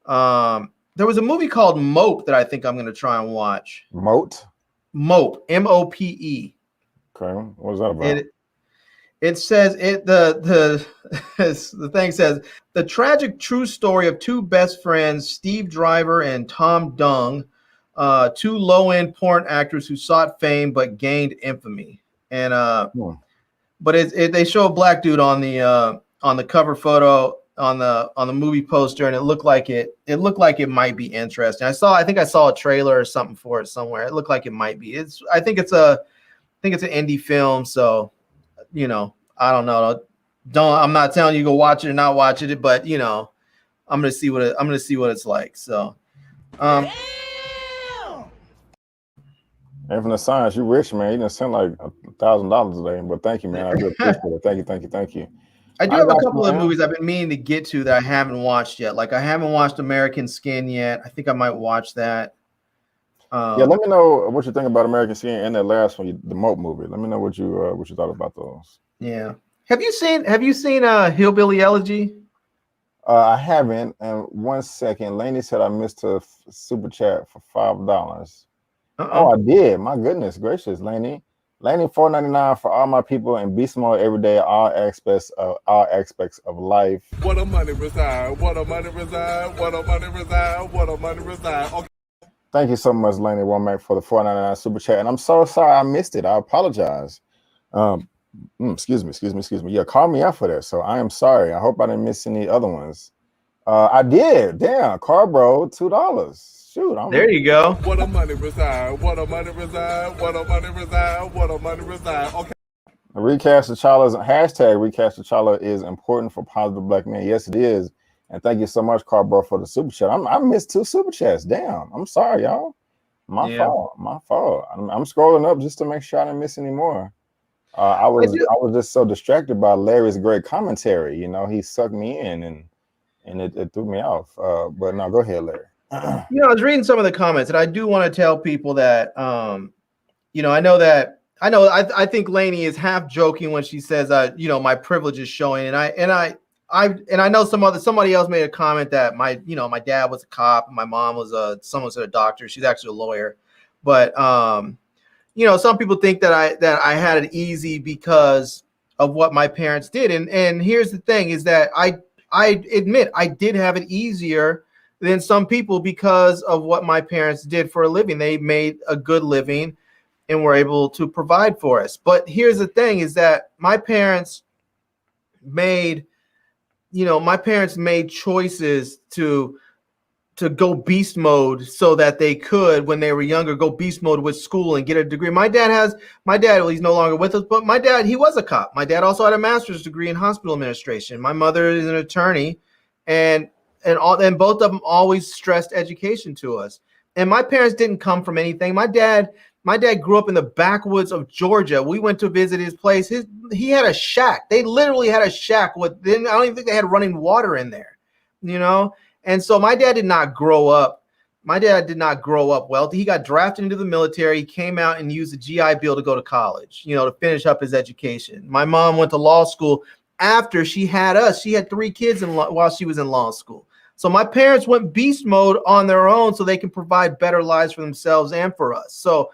There was a movie called Mope that I think I'm going to try and watch. Mope, M-O-P-E. Okay, what is that about? It says the thing says the tragic true story of two best friends, Steve Driver and Tom Dung. Two low-end porn actors who sought fame but gained infamy, and but they show a black dude on the cover photo on the movie poster, and it looked like it might be interesting. I think I saw a trailer or something for it somewhere. It looked like it might be. I think it's an indie film, so I don't know. I'm not telling you to go watch it or not watch it, but I'm gonna see what it's like. So. And from the science, you rich, man. You didn't send like $1,000 today, but thank you, man. I really appreciate it. Thank you. I do have a couple of movies I've been meaning to get to that I haven't watched yet. Like I haven't watched American Skin yet. I think I might watch that. Yeah, let me know what you think about American Skin and that last one, the Mope movie. Let me know what you thought about those. Yeah. Have you seen Hillbilly Elegy? I haven't. And 1 second, Lainey said I missed her super chat for $5. Oh, I did. My goodness gracious, Laney. Laney, $4.99 for all my people in beast mode every day, all aspects of life. What a money reside, what a money reside, what a money reside, what a money reside. Okay. Thank you so much, Laney Womack, for the $4.99 super chat. And I'm so sorry I missed it. I apologize. Excuse me. Yeah, call me out for that. So I am sorry. I hope I didn't miss any other ones. I did. Damn, Carbro, $2. Shoot, There you go. What a money reside, what a money reside, what a money reside, what a money reside. Okay. Recast T'Challa's hashtag Recast T'Challa is important for positive black men. Yes, it is. And thank you so much, Carbro, for the super chat. I missed 2 super chats. Damn, I'm sorry, y'all. My fault. I'm scrolling up just to make sure I didn't miss any more. I was just so distracted by Larry's great commentary. You know, he sucked me in and it threw me off. But no, go ahead, Larry. I was reading some of the comments, and I do want to tell people that, I think Lainey is half joking when she says, my privilege is showing, and I know somebody else made a comment that my dad was a cop, and my mom was a doctor. She's actually a lawyer, but some people think that I had it easy because of what my parents did, and here's the thing: is that I admit I did have it easier than some people because of what my parents did for a living. They made a good living and were able to provide for us. But here's the thing is that my parents made choices to go beast mode so that they could, when they were younger, go beast mode with school and get a degree. My dad, well, he's no longer with us, but my dad, he was a cop. My dad also had a master's degree in hospital administration. My mother is an attorney, and both of them always stressed education to us. And my parents didn't come from anything. My dad grew up in the backwoods of Georgia. We went to visit his place. He had a shack. They literally had a shack I don't even think they had running water in there, And so my dad did not grow up. Wealthy. He got drafted into the military. He came out and used the GI Bill to go to college, to finish up his education. My mom went to law school after she had us. She had 3 kids while she was in law school. So my parents went beast mode on their own so they can provide better lives for themselves and for us. So,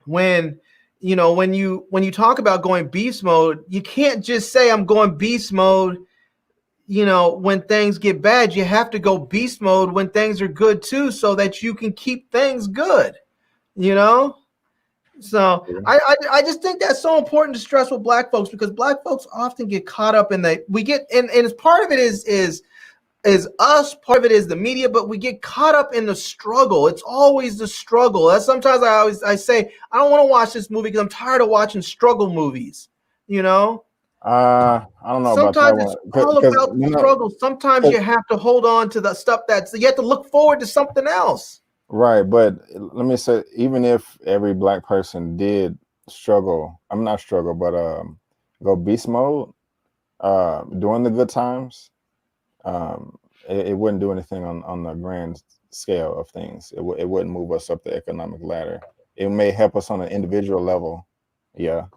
when you talk about going beast mode, you can't just say I'm going beast mode, when things get bad. You have to go beast mode when things are good too, so that you can keep things good, So I just think that's so important to stress with Black folks, because Black folks often get caught up in and as part of it is us, part of it is the media, but we get caught up in the struggle. It's always the struggle. That's sometimes I say I don't want to watch this movie because I'm tired of watching struggle movies. I don't know. Sometimes about it's all about the struggle. Sometimes you have to hold on to the stuff you have to look forward to something else. Right, but let me say, even if every Black person did struggle, go beast mode during the good times, it wouldn't do anything on the grand scale of things. It wouldn't move us up the economic ladder. It may help us on an individual level. Yeah,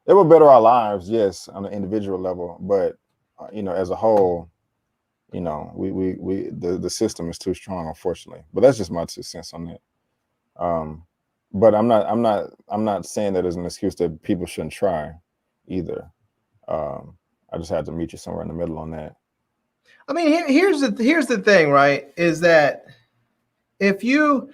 it will better our lives, yes, on an individual level. But as a whole, the system is too strong, unfortunately. But that's just my 2 cents on that. But I'm not saying that as an excuse that people shouldn't try either. I just had to meet you somewhere in the middle on that. I mean, here's the thing, right? Is that if you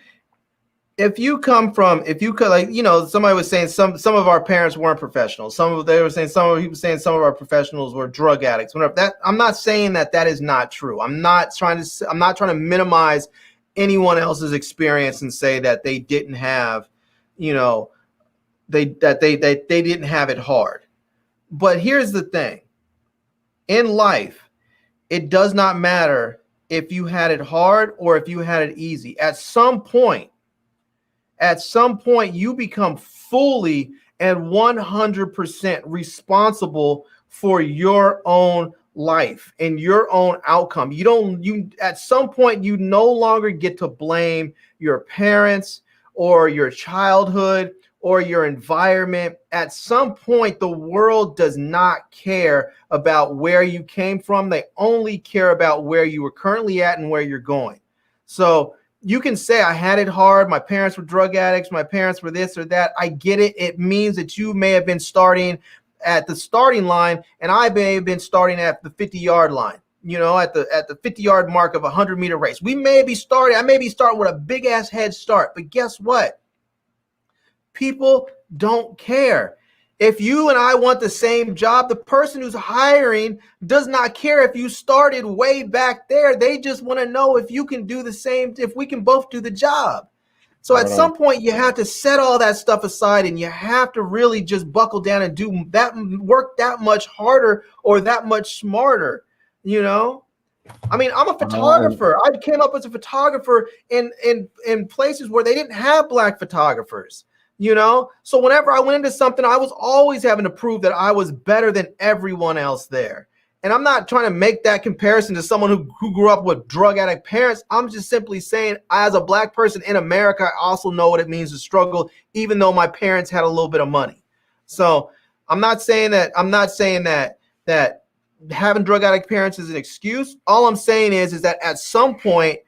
come from, somebody was saying some of our parents weren't professionals. Some of our professionals were drug addicts. I'm not saying that is not true. I'm not trying to minimize anyone else's experience and say that they didn't have, they didn't have it hard. But here's the thing. In life, it does not matter if you had it hard or if you had it easy. At some point, you become fully and 100% responsible for your own life and your own outcome. At some point, you no longer get to blame your parents or your childhood or your environment. At some point, the world does not care about where you came from. They only care about where you are currently at and where you're going. So, you can say I had it hard. My parents were drug addicts. My parents were this or that. I get it. It means that you may have been starting at the starting line, and I may have been starting at the 50-yard line. You know, at the 50-yard mark of a 100-meter race. I may be starting with a big ass head start. But guess what? People don't care. If you and I want the same job, the person who's hiring does not care if you started way back there. They just want to know if you can do the same, if we can both do the job. So at some point, you have to set all that stuff aside, and you have to really just buckle down and do that work that much harder or that much smarter, you know? I mean, I'm a photographer. I came up as a photographer in places where they didn't have black photographers. You know, so whenever I went into something, I was always having to prove that I was better than everyone else there. And I'm not trying to make that comparison to someone who grew up with drug addict parents. I'm just simply saying, as a black person in America, I also know what it means to struggle, even though my parents had a little bit of money. So I'm not saying that having drug addict parents is an excuse. All I'm saying is that at some point,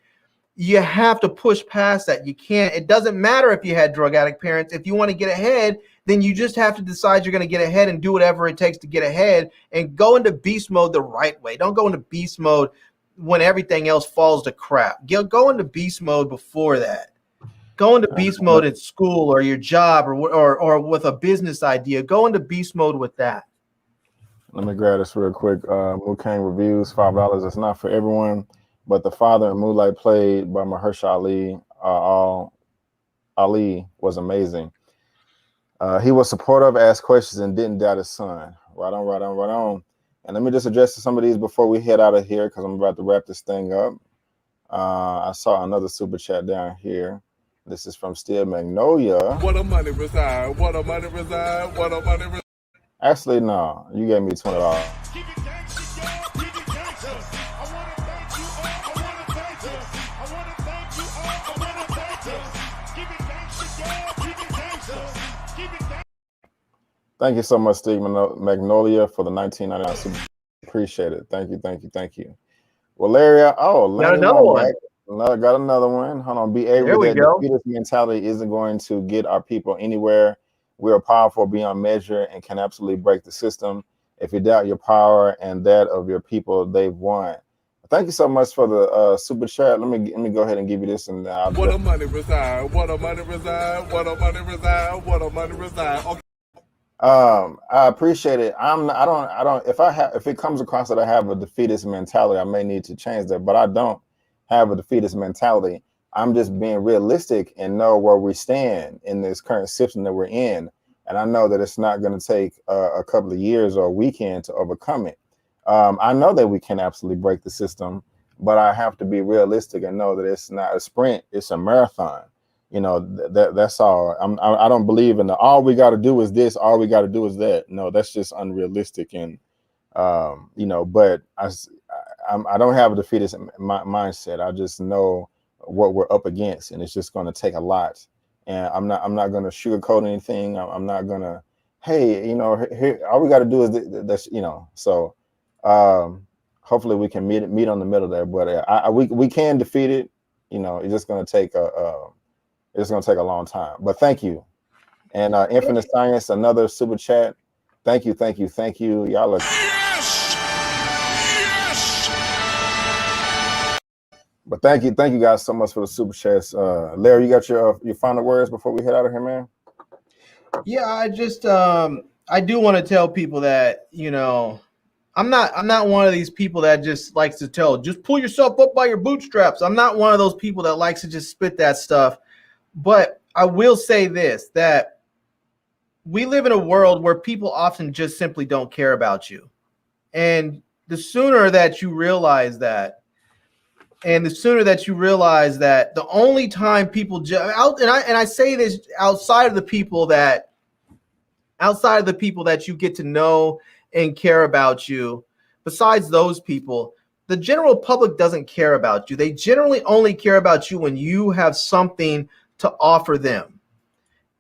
you have to push past that. You can't. It doesn't matter if you had drug addict parents. If you want to get ahead, then you just have to decide you're going to get ahead and do whatever it takes to get ahead and go into beast mode the right way. Don't go into beast mode when everything else falls to crap. Go into beast mode before that. Go into beast mode at school or your job or with a business idea. Go into beast mode with that. Let me grab this real quick. Mukang reviews, $5. It's not for everyone. But the father in Moonlight, played by Mahershala Ali, was amazing. He was supportive, asked questions, and didn't doubt his son. Right on. And let me just address some of these before we head out of here, because I'm about to wrap this thing up. I saw another super chat down here. This is from Steel Magnolia. What a money reside, what a money reside, what a money reside. Actually, no, you gave me $20. Thank you so much, Steve Magnolia, for the $19.99 super. Appreciate it. Thank you. Valeria, got another one. Got another one. Hold on. Be able that defeatist mentality isn't going to get our people anywhere. We are powerful beyond measure and can absolutely break the system. If you doubt your power and that of your people, they've won. Thank you so much for the super chat. Let me go ahead and give you this. And what a money reside, what a money reside, what a money reside, what a money reside. Okay. I appreciate it. If it comes across that I have a defeatist mentality, I may need to change that, but I don't have a defeatist mentality. I'm just being realistic and know where we stand in this current system that we're in. And I know that it's not going to take a couple of years or a weekend to overcome it. I know that we can absolutely break the system, but I have to be realistic and know that it's not a sprint, it's a marathon. You know, that's all. I don't believe in all we got to do is this, all we got to do is that. No, that's just unrealistic. And, but I don't have a defeatist mindset. I just know what we're up against, and it's just going to take a lot. And I'm not going to sugarcoat anything. I'm not going to, hey, here, all we got to do is that's, so hopefully we can meet on the middle there. But we can defeat it. It's just going to take a long time. But thank you. And Infinite Science, another super chat. Thank you. Y'all are. But thank you guys so much for the super chats. Larry, you got your final words before we head out of here, man? Yeah, I just I do want to tell people that, I'm not one of these people that just likes to just pull yourself up by your bootstraps. I'm not one of those people that likes to just spit that stuff. But I will say this, that we live in a world where people often just simply don't care about you. And the sooner that you realize that, and the sooner that you realize that the only time people and I say this outside of the people that you get to know and care about you, besides those people, the general public doesn't care about you. They generally only care about you when you have something to offer them.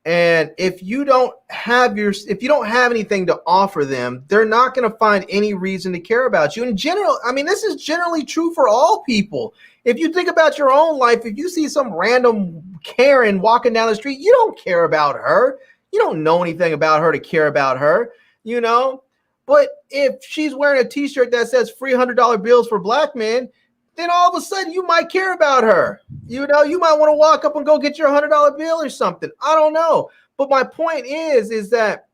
And if you don't have anything to offer them, they're not going to find any reason to care about you. In general, I mean, this is generally true for all people. If you think about your own life, if you see some random Karen walking down the street, you don't care about her. You don't know anything about her to care about her, you know? But if she's wearing a t-shirt that says free $100 bills for black men, then all of a sudden you might care about her. You know, you might want to walk up and go get your $100 bill or something. I don't know. But my point is that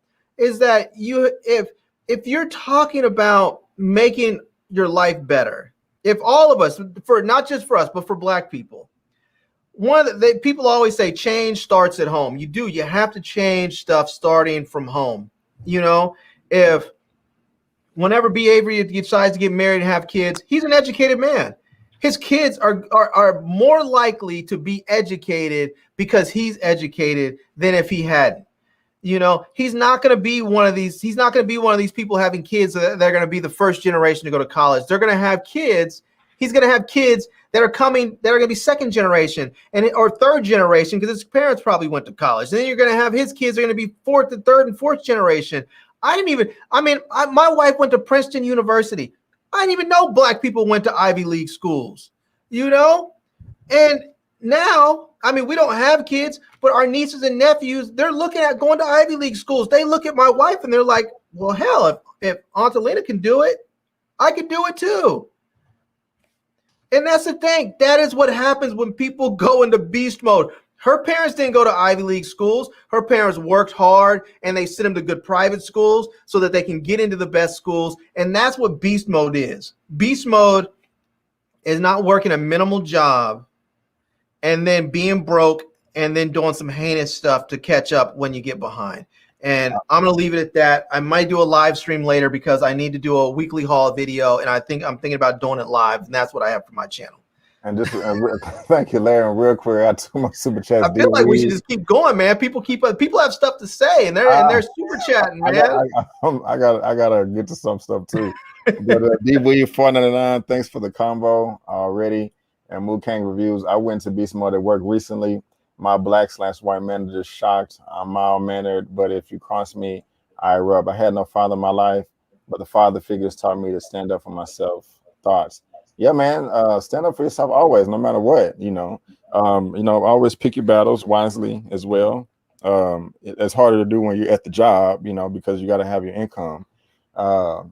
you, if you're talking about making your life better, if all of us, for not just for us, but for black people, people always say change starts at home. You have to change stuff starting from home. You know, whenever B. Avery decides to get married and have kids, he's an educated man. His kids are more likely to be educated because he's educated than if he hadn't. You know, he's not going to be one of these people having kids that are going to be the first generation to go to college. They're going to have kids. He's going to have kids that are going to be second generation or third generation because his parents probably went to college. And then you're going to have his kids are going to be third and fourth generation. My wife went to Princeton University. I didn't even know black people went to Ivy League schools, you know? And now, I mean, we don't have kids, but our nieces and nephews, they're looking at going to Ivy League schools. They look at my wife and they're like, well, hell, if Aunt Elena can do it, I can do it too. And that's the thing. That is what happens when people go into beast mode. Her parents didn't go to Ivy League schools. Her parents worked hard and they sent them to good private schools so that they can get into the best schools. And that's what beast mode is. Beast mode is not working a minimal job and then being broke and then doing some heinous stuff to catch up when you get behind. And I'm going to leave it at that. I might do a live stream later because I need to do a weekly haul video. And I'm thinking about doing it live. And that's what I have for my channel. And just thank you, Larry. And real quick, I took my super chat. I feel like we should just keep going, man. People have stuff to say, and they're super chatting, man. I gotta get to some stuff too. But D William 499, thanks for the combo already. And Moo Kang reviews. I went to Beast Mode at work recently. My black/white manager shocked. I'm mild mannered, but if you cross me, I erupt. I had no father in my life, but the father figures taught me to stand up for myself. Thoughts. Yeah, man, stand up for yourself always, no matter what, you know. Always pick your battles wisely as well. It's harder to do when you're at the job, you know, because you got to have your income, but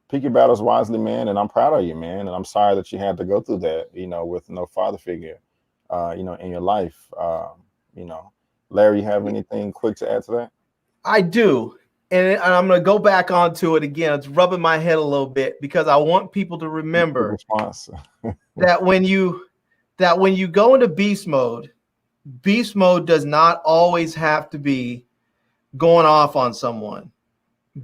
pick your battles wisely, man. And I'm proud of you, man. And I'm sorry that you had to go through that, you know, with no father figure, in your life. Larry, you have anything quick to add to that? I do. And I'm going to go back onto it again. It's rubbing my head a little bit because I want people to remember that when you go into beast mode does not always have to be going off on someone.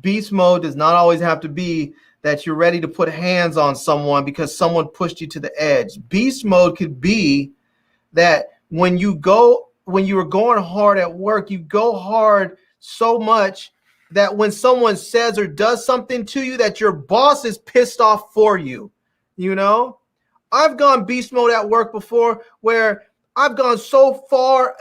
Beast mode does not always have to be that you're ready to put hands on someone because someone pushed you to the edge. Beast mode could be that when you were going hard at work, you go hard so much that when someone says or does something to you that your boss is pissed off for you, you know? I've gone beast mode at work before where I've gone so far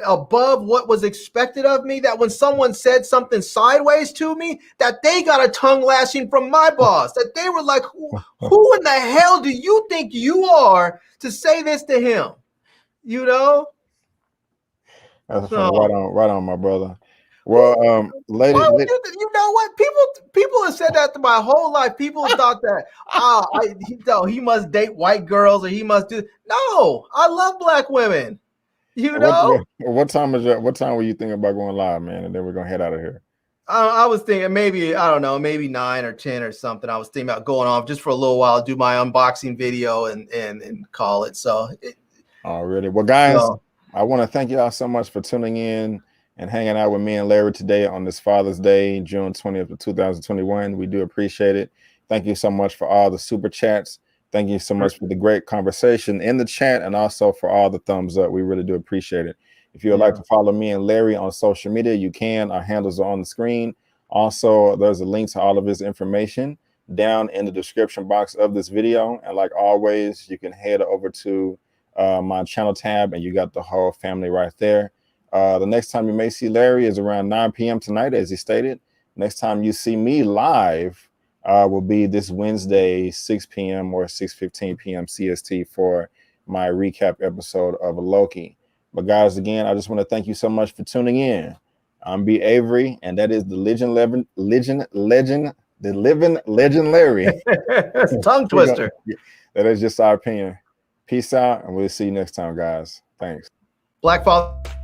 above what was expected of me that when someone said something sideways to me, that they got a tongue lashing from my boss, that they were like, who in the hell do you think you are to say this to him? You know? That's right on, my brother. Well, lady, you know what? People have said that to my whole life. People have thought that he must date white girls or he must do. No, I love black women. You know. What time were you thinking about going live, man? And then we're gonna head out of here. I was thinking maybe, I don't know, maybe 9 or 10 or something. I was thinking about going off just for a little while, do my unboxing video and call it. So. Already, well, guys. I want to thank y'all so much for tuning in and hanging out with me and Larry today on this Father's Day, June 20th of 2021. We do appreciate it. Thank you so much for all the super chats. Thank you so much for the great conversation in the chat and also for all the thumbs up. We really do appreciate it. If you would like to follow me and Larry on social media, you can. Our handles are on the screen. Also, there's a link to all of his information down in the description box of this video. And like always, you can head over to my channel tab, and you got the whole family right there. The next time you may see Larry is around 9 p.m. tonight, as he stated. Next time you see me live will be this Wednesday, 6 p.m. or 6:15 p.m. CST for my recap episode of Loki. But guys, again, I just want to thank you so much for tuning in. I'm B. Avery, and that is the living legend Larry. Tongue twister. That is just our opinion. Peace out, and we'll see you next time, guys. Thanks. Black Father.